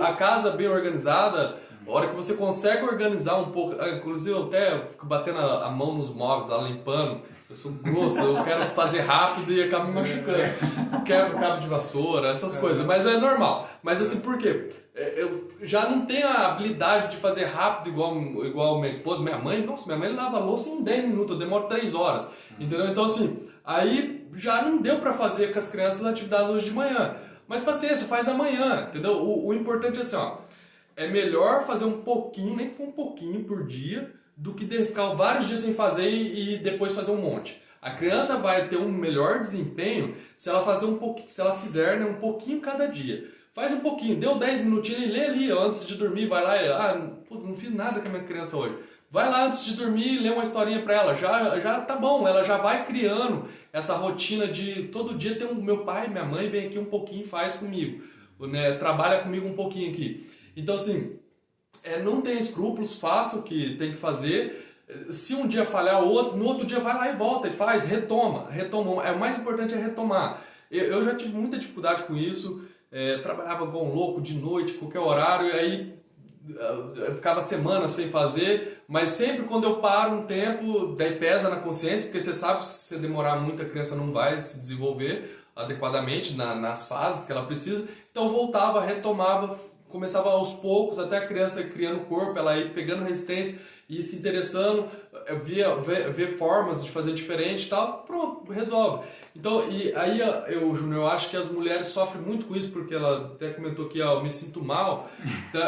a casa bem organizada, a hora que você consegue organizar um pouco, inclusive eu até fico batendo a mão nos móveis, lá limpando, eu sou grosso, eu quero fazer rápido e acabo me machucando, quebro cabo de vassoura, essas coisas, mas é normal. Mas assim, por quê? Eu já não tenho a habilidade de fazer rápido igual minha esposa, minha mãe lava a louça em 10 minutos, eu demoro 3 horas, entendeu? Então assim, aí já não deu pra fazer com as crianças atividades hoje de manhã. Mas paciência, faz amanhã, entendeu? O importante é assim, ó, é melhor fazer um pouquinho, nem que for um pouquinho por dia, do que ficar vários dias sem fazer e depois fazer um monte. A criança vai ter um melhor desempenho se ela fazer um pouquinho, se ela fizer, né, um pouquinho cada dia. Faz um pouquinho, deu 10 minutinhos e lê ali, ó, antes de dormir, vai lá, não fiz nada com a minha criança hoje. Vai lá antes de dormir e lê uma historinha pra ela, já tá bom, ela já vai criando essa rotina de todo dia tem meu pai, minha mãe vem aqui um pouquinho e faz comigo, né, trabalha comigo um pouquinho aqui. Então assim, não tem escrúpulos, faça o que tem que fazer. Se um dia falhar o outro, no outro dia vai lá e volta e faz, retoma. O mais importante é retomar. Eu já tive muita dificuldade com isso, trabalhava igual um louco de noite, qualquer horário, e aí eu ficava semanas sem fazer, mas sempre quando eu paro um tempo, daí pesa na consciência, porque você sabe que se você demorar muito a criança não vai se desenvolver adequadamente nas fases que ela precisa. Então eu voltava, retomava, começava aos poucos, até a criança criando corpo, ela ir pegando resistência e se interessando, ver formas de fazer diferente e tal, pronto, resolve. Então, e aí Júnior, eu acho que as mulheres sofrem muito com isso, porque ela até comentou aqui, eu me sinto mal,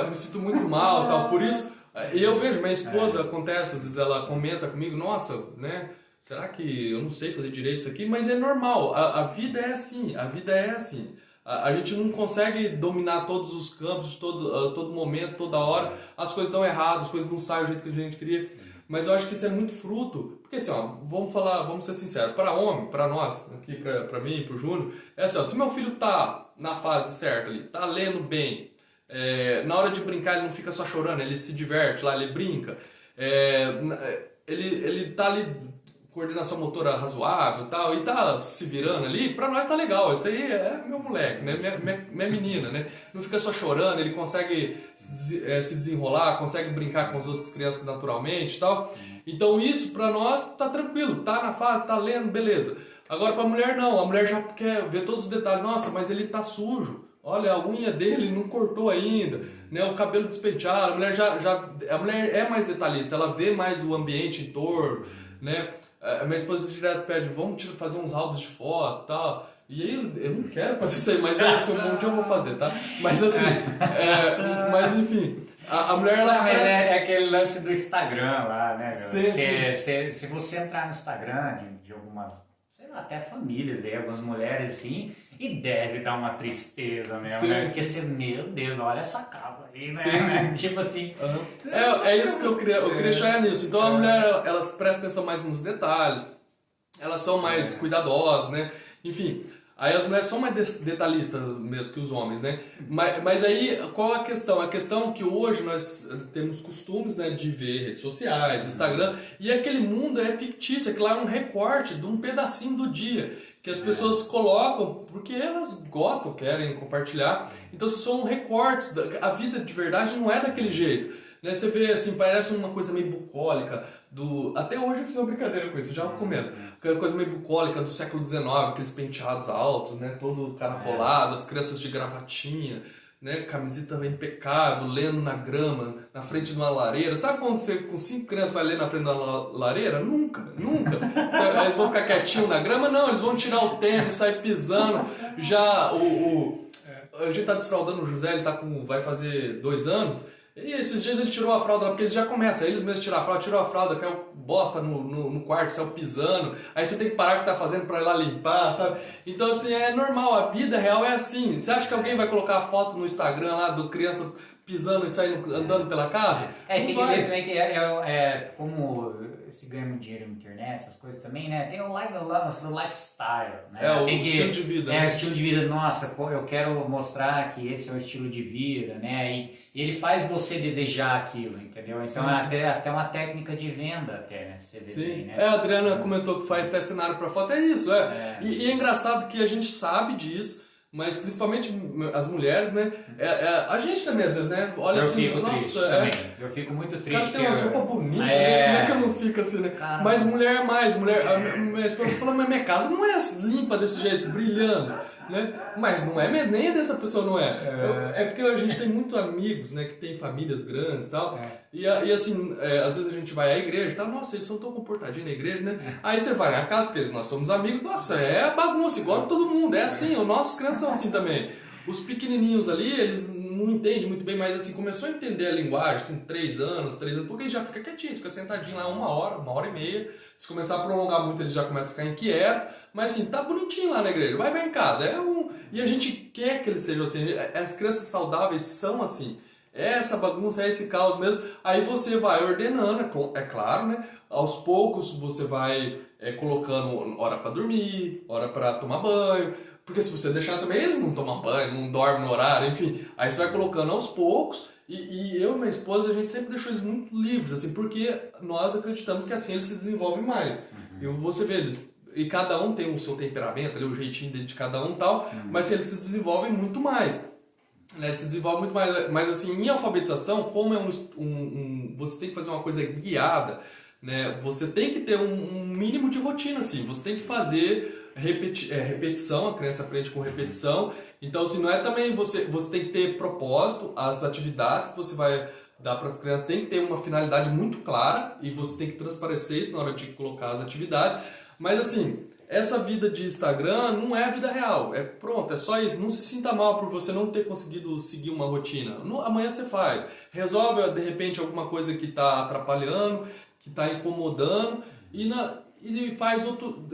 me sinto muito mal, tal, por isso, e eu vejo, minha esposa, acontece, às vezes ela comenta comigo, nossa, né, será que eu não sei fazer direito isso aqui? Mas é normal, a vida é assim, a vida é assim. A gente não consegue dominar todos os campos, de todo momento, toda hora. As coisas dão errado, as coisas não saem do jeito que a gente queria. Mas eu acho que isso é muito fruto. Porque assim, ó, vamos ser sinceros. Para homem, para nós, aqui para mim, para o Júnior, é assim, ó, se meu filho tá na fase certa ali, tá lendo bem, na hora de brincar ele não fica só chorando, ele se diverte lá, ele brinca, ele tá ali, coordenação motora razoável e tá se virando ali, pra nós tá legal, isso aí é meu moleque, né? minha menina, né? Não fica só chorando, ele consegue se desenrolar, consegue brincar com as outras crianças naturalmente e tal. Então isso pra nós tá tranquilo, tá na fase, tá lendo, beleza. Agora pra mulher não, a mulher já quer ver todos os detalhes, nossa, mas ele tá sujo, olha, a unha dele não cortou ainda, né? O cabelo despenteado, a mulher é mais detalhista, ela vê mais o ambiente em torno, né? A minha esposa direto pede, vamos fazer uns álbuns de foto e tal. E aí eu não quero fazer isso aí, mas um dia eu vou fazer, tá? Mas assim, mas enfim, a mulher ela mas é aquele lance do Instagram lá, né? Sim. Se você entrar no Instagram de algumas, sei lá, até famílias aí, algumas mulheres assim, e deve dar uma tristeza mesmo, né? Porque você, meu Deus, olha essa casa aí, né? Sim. Tipo assim. É isso que eu queria chegar nisso. Então a mulher, elas prestam atenção mais nos detalhes, elas são mais cuidadosas, né? Enfim, aí as mulheres são mais detalhistas mesmo que os homens, né? Mas aí, qual a questão? A questão é que hoje nós temos costumes, né, de ver redes sociais, Instagram, e aquele mundo é fictício, aquilo lá é um recorte de um pedacinho do dia, que as pessoas colocam porque elas gostam, querem compartilhar. Então são recortes, a vida de verdade não é daquele jeito. Né? Você vê assim, parece uma coisa meio bucólica, até hoje eu fiz uma brincadeira com isso, já comento. Aquela coisa meio bucólica do século XIX, aqueles penteados altos, né? Todo caracolado, as crianças de gravatinha, né? Camiseta impecável, lendo na grama, na frente de uma lareira. Sabe quando você com 5 crianças vai ler na frente de uma lareira? Nunca. Eles vão ficar quietinhos na grama? Não, eles vão tirar o tênis, sair pisando. Já a gente tá desfraldando o José, ele vai fazer 2 anos. E esses dias ele tirou a fralda lá, porque eles já começam, eles mesmos tiram a fralda, tirou a fralda, caiu bosta no quarto, saiu pisando, aí você tem que parar o que tá fazendo pra ir lá limpar, sabe? Então assim, é normal, a vida real é assim. Você acha que alguém vai colocar a foto no Instagram lá do criança pisando e saindo, andando pela casa? Tem que ver também que como se ganha muito dinheiro na internet, essas coisas também, né? Tem o lifestyle, né? O estilo de vida. O estilo de vida. Nossa, eu quero mostrar que esse é o estilo de vida, né? E ele faz você desejar aquilo, entendeu? Então é até uma técnica de venda, até, né? Você vê bem, né? A Adriana comentou que faz até cenário para foto, é isso, E é engraçado que a gente sabe disso, mas principalmente as mulheres, né? A gente também, às vezes, né? Olha assim, nossa, eu fico muito triste. O cara tem uma roupa bonita, né? Como é que eu não fico assim, né? Cara, mas mulher mais, a minha esposa falou, mas minha casa não é limpa desse jeito, brilhando, né? Mas não é, nem dessa pessoa não é. É porque a gente tem muitos amigos, né, que tem famílias grandes e tal, e assim, às vezes a gente vai à igreja e tal, nossa, eles são tão comportadinhos na igreja, né? Aí você vai na casa, porque nós somos amigos, nossa, é bagunça, igual todo mundo, é assim, os nossos crianças são assim também. Os pequenininhos ali, eles não entendem muito bem, mas assim, começou a entender a linguagem, assim, 3 anos, porque ele já fica quietinho, fica sentadinho lá 1 hora e meia. Se começar a prolongar muito, eles já começam a ficar inquietos. Mas assim, tá bonitinho lá na igreja, vai ver em casa. E a gente quer que eles sejam assim, as crianças saudáveis são assim. É essa bagunça, é esse caos mesmo. Aí você vai ordenando, é claro, né? Aos poucos você vai colocando hora para dormir, hora para tomar banho. Porque se você deixar também, eles não tomam banho, não dormem no horário, enfim. Aí você vai colocando aos poucos. E eu e minha esposa, a gente sempre deixou eles muito livres, assim, porque nós acreditamos que assim eles se desenvolvem mais. E você vê, e cada um tem o seu temperamento, ali, o jeitinho dele de cada um e tal, mas eles se desenvolvem muito mais. Né? Se desenvolve muito mais. Mas assim, em alfabetização, como você tem que fazer uma coisa guiada, né? Você tem que ter um mínimo de rotina, assim. Você tem que fazer repetição, a criança aprende com repetição. Então, assim, não é também você tem que ter propósito, as atividades que você vai dar para as crianças tem que ter uma finalidade muito clara e você tem que transparecer isso na hora de colocar as atividades. Mas, assim, essa vida de Instagram não é a vida real. Pronto, é só isso. Não se sinta mal por você não ter conseguido seguir uma rotina. Amanhã você faz. Resolve, de repente, alguma coisa que está atrapalhando, que está incomodando e faz outro.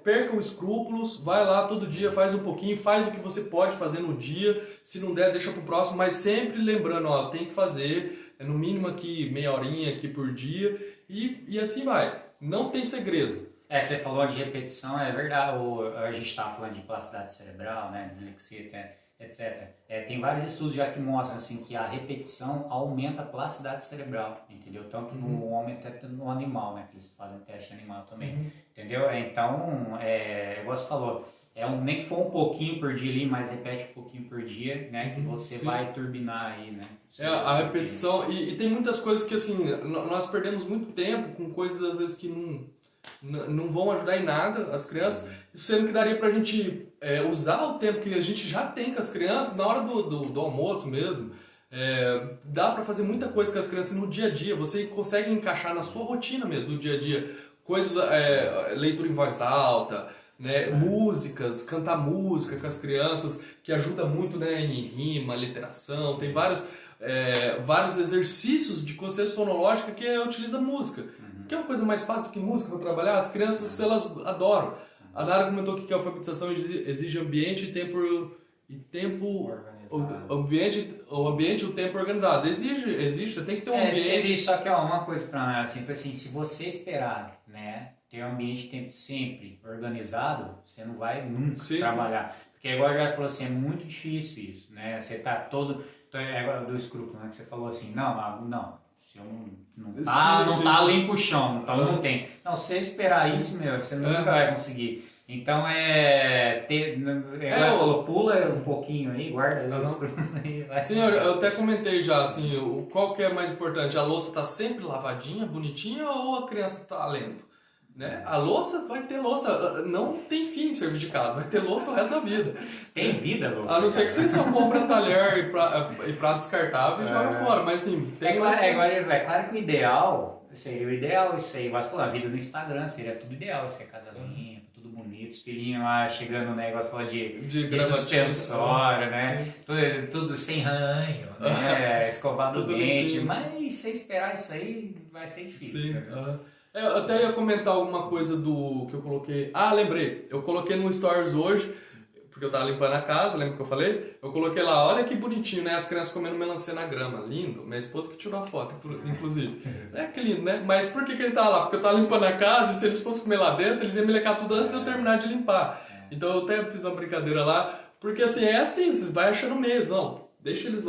Perca os escrúpulos, vai lá todo dia, faz um pouquinho, faz o que você pode fazer no dia. Se não der, deixa pro próximo, mas sempre lembrando, tem que fazer, no mínimo aqui meia horinha aqui por dia, e assim vai. Não tem segredo. Você falou de repetição, é verdade. A gente estava falando de plasticidade cerebral, né, dislexia, etc. Tem vários estudos já que mostram assim, que a repetição aumenta a plasticidade cerebral, entendeu? Tanto no homem quanto no animal, né? Que eles fazem teste animal também, entendeu? Então, igual você falou, nem que for um pouquinho por dia ali, mas repete um pouquinho por dia, né? Que você vai turbinar aí, né? A repetição, e tem muitas coisas que assim, nós perdemos muito tempo com coisas às vezes que não vão ajudar em nada as crianças, sendo que daria pra gente usar o tempo que a gente já tem com as crianças na hora do almoço mesmo. Dá pra fazer muita coisa com as crianças no dia a dia, você consegue encaixar na sua rotina mesmo do dia a dia, coisas, leitura em voz alta, né, músicas, cantar música com as crianças, que ajuda muito, né, em rima, literação, tem vários exercícios de consciência fonológica que utiliza música. Que é uma coisa mais fácil do que música para trabalhar, as crianças elas adoram. A Nara comentou que a alfabetização exige ambiente e tempo o ambiente e o tempo organizado. Exige, você tem que ter um ambiente. Existe, só que uma coisa para Nara, assim, se você esperar, né, ter um ambiente e tempo sempre organizado, você não vai nunca trabalhar. Porque igual já falou assim, é muito difícil isso, né? Você tá todo do escrúpulo, né, que você falou assim, não. Se eu não tá limpo o chão, então não tem. Não, se você esperar isso, você nunca vai conseguir. Então falou, pula um pouquinho aí, guarda aí os cruz aí. Sim, eu até comentei já, assim, qual que é mais importante? A louça tá sempre lavadinha, bonitinha, ou a criança tá lendo? Né? A louça, vai ter louça, não tem fim de serviço de casa, vai ter louça o resto da vida. Tem vida a louça. A não ser que você só compra talher e prato descartável e joga fora, mas assim... Claro que o ideal seria isso aí, mas a vida no Instagram seria tudo ideal, se a casa limpa, tudo bonito, os filhinhos lá chegando no negócio, falou de suspensório, né? Tudo sem ranho, né? Escovado o dente, limpinho. Mas se esperar isso aí vai ser difícil. Sim. Né? Eu até ia comentar alguma coisa do que eu coloquei. Ah, lembrei. Eu coloquei no Stories hoje, porque eu tava limpando a casa, lembra que eu falei? Eu coloquei lá, olha que bonitinho, né? As crianças comendo melancia na grama. Lindo. Minha esposa que tirou a foto, inclusive. Que lindo, né? Mas por que eles estavam lá? Porque eu tava limpando a casa e se eles fossem comer lá dentro, eles iam me lecar tudo antes de eu terminar de limpar. Então eu até fiz uma brincadeira lá, porque assim, é assim, você vai achando mesmo, não. Deixa eles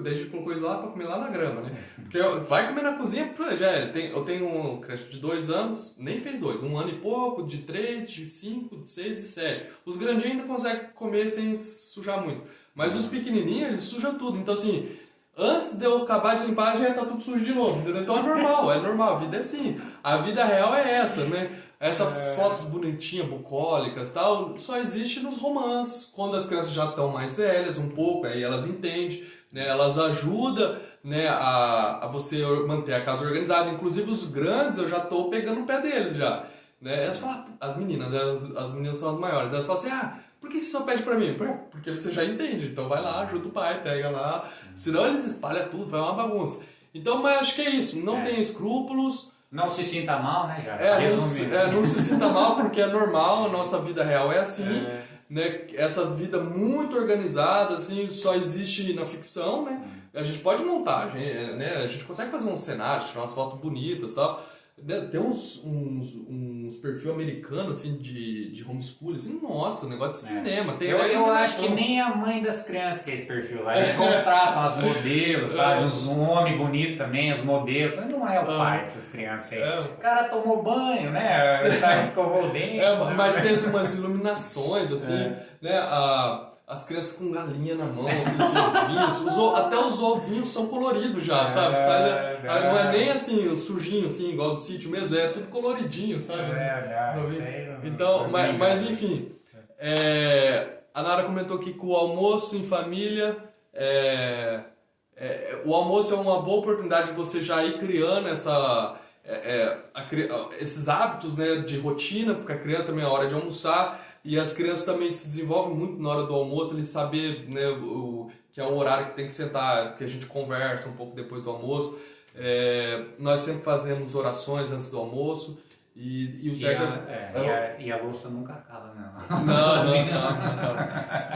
deixa ele colocou eles lá pra comer lá na grama, né? Porque vai comer na cozinha, já é. Eu tenho um creche de 2 anos, nem fez 2, 1 ano e pouco, de 3, de 5, de 6 e 7. Os grandinhos ainda conseguem comer sem sujar muito. Mas os pequenininhos, eles sujam tudo. Então assim, antes de eu acabar de limpar, já tá tudo sujo de novo, entendeu? Então é normal, a vida é assim. A vida real é essa, né? Essas fotos bonitinhas, bucólicas e tal, só existe nos romances, quando as crianças já estão mais velhas um pouco, aí elas entendem, né? Elas ajudam, né, a você manter a casa organizada. Inclusive os grandes, eu já estou pegando o pé deles já. Né? Elas falam, as meninas, né? As meninas são as maiores, elas falam assim, por que você só pede pra mim? Porque você já entende, então vai lá, ajuda o pai, pega lá, senão eles espalham tudo, vai uma bagunça. Então, mas acho que é isso, não tem escrúpulos. Não se sinta mal, né, já? Não se sinta mal, porque é normal, a nossa vida real é assim, né? Essa vida muito organizada, assim, só existe na ficção, né? A gente pode montar, né? A gente consegue fazer um cenário, tirar umas fotos bonitas e tal. Tem uns perfil americanos, assim, de homeschool, assim, nossa, negócio de cinema. Tem eu acho que nem a mãe das crianças quer esse perfil lá. Eles contratam as modelos, sabe? Um homem bonito também, as modelos. Não é o pai dessas crianças aí. O cara tomou banho, né? Escovou o dente. Mas tem assim, umas iluminações, assim, né? As crianças com galinha na mão, os ovinhos, até os ovinhos são coloridos já, sabe? Não é nem assim, sujinho, assim, igual do sítio mesmo, é tudo coloridinho, sabe? Então, mas enfim, a Nara comentou aqui que o almoço em família, o almoço é uma boa oportunidade de você já ir criando esses hábitos, né, de rotina, porque a criança também é a hora de almoçar. E as crianças também se desenvolvem muito na hora do almoço, eles saber, né, que é o horário que tem que sentar, que a gente conversa um pouco depois do almoço. Nós sempre fazemos orações antes do almoço. E o certo e a louça nunca acaba, não.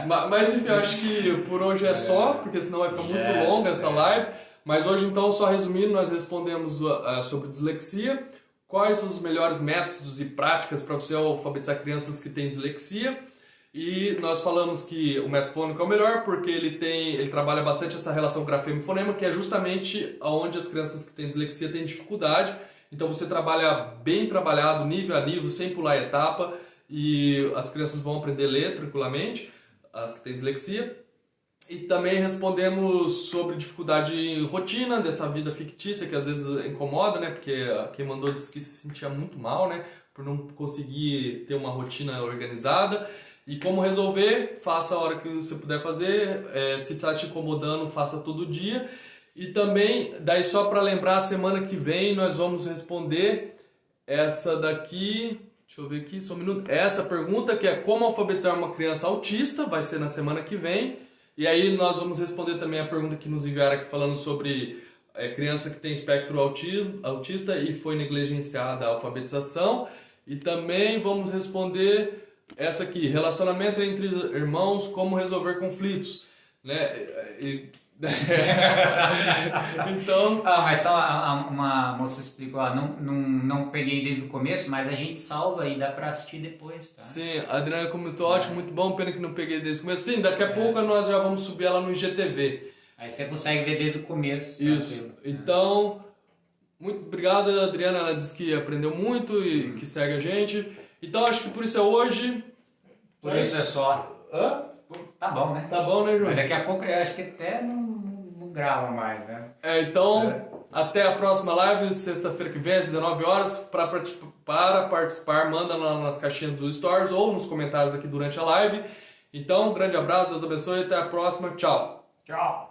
Não. Mas enfim, eu acho que por hoje é só, porque senão vai ficar muito longa essa live. Mas hoje, então, só resumindo, nós respondemos sobre dislexia. Quais são os melhores métodos e práticas para você alfabetizar crianças que têm dislexia. E nós falamos que o método fônico é o melhor porque ele trabalha bastante essa relação grafema e fonema, que é justamente onde as crianças que têm dislexia têm dificuldade. Então você trabalha bem trabalhado, nível a nível, sem pular etapa, e as crianças vão aprender a ler tranquilamente, as que têm dislexia. E também respondemos sobre dificuldade em rotina dessa vida fictícia, que às vezes incomoda, né? Porque quem mandou disse que se sentia muito mal, né? Por não conseguir ter uma rotina organizada. E como resolver, faça a hora que você puder fazer. Se está te incomodando, faça todo dia. E também, daí só para lembrar, semana que vem nós vamos responder essa daqui... Deixa eu ver aqui, só um minuto. Essa pergunta que é como alfabetizar uma criança autista, vai ser na semana que vem. E aí nós vamos responder também a pergunta que nos enviaram aqui falando sobre criança que tem espectro autista e foi negligenciada a alfabetização. E também vamos responder essa aqui, relacionamento entre irmãos, como resolver conflitos. Né? Então... mas só uma moça explicou, não peguei desde o começo, mas a gente salva e dá pra assistir depois, tá? Sim, a Adriana comentou, ótimo, muito bom, pena que não peguei desde o começo. Sim, daqui a pouco nós já vamos subir ela no IGTV. Aí você consegue ver desde o começo. Isso, então, muito obrigado, Adriana, ela disse que aprendeu muito e que segue a gente. Então acho que por isso é hoje. Por isso é só. Tá bom, né? Tá bom, né, João? Mas daqui a pouco eu acho que até não grava mais, né? Então, até a próxima live, sexta-feira que vem, às 19 horas. Para participar, manda nas caixinhas dos stories ou nos comentários aqui durante a live. Então, um grande abraço, Deus abençoe e até a próxima. Tchau! Tchau!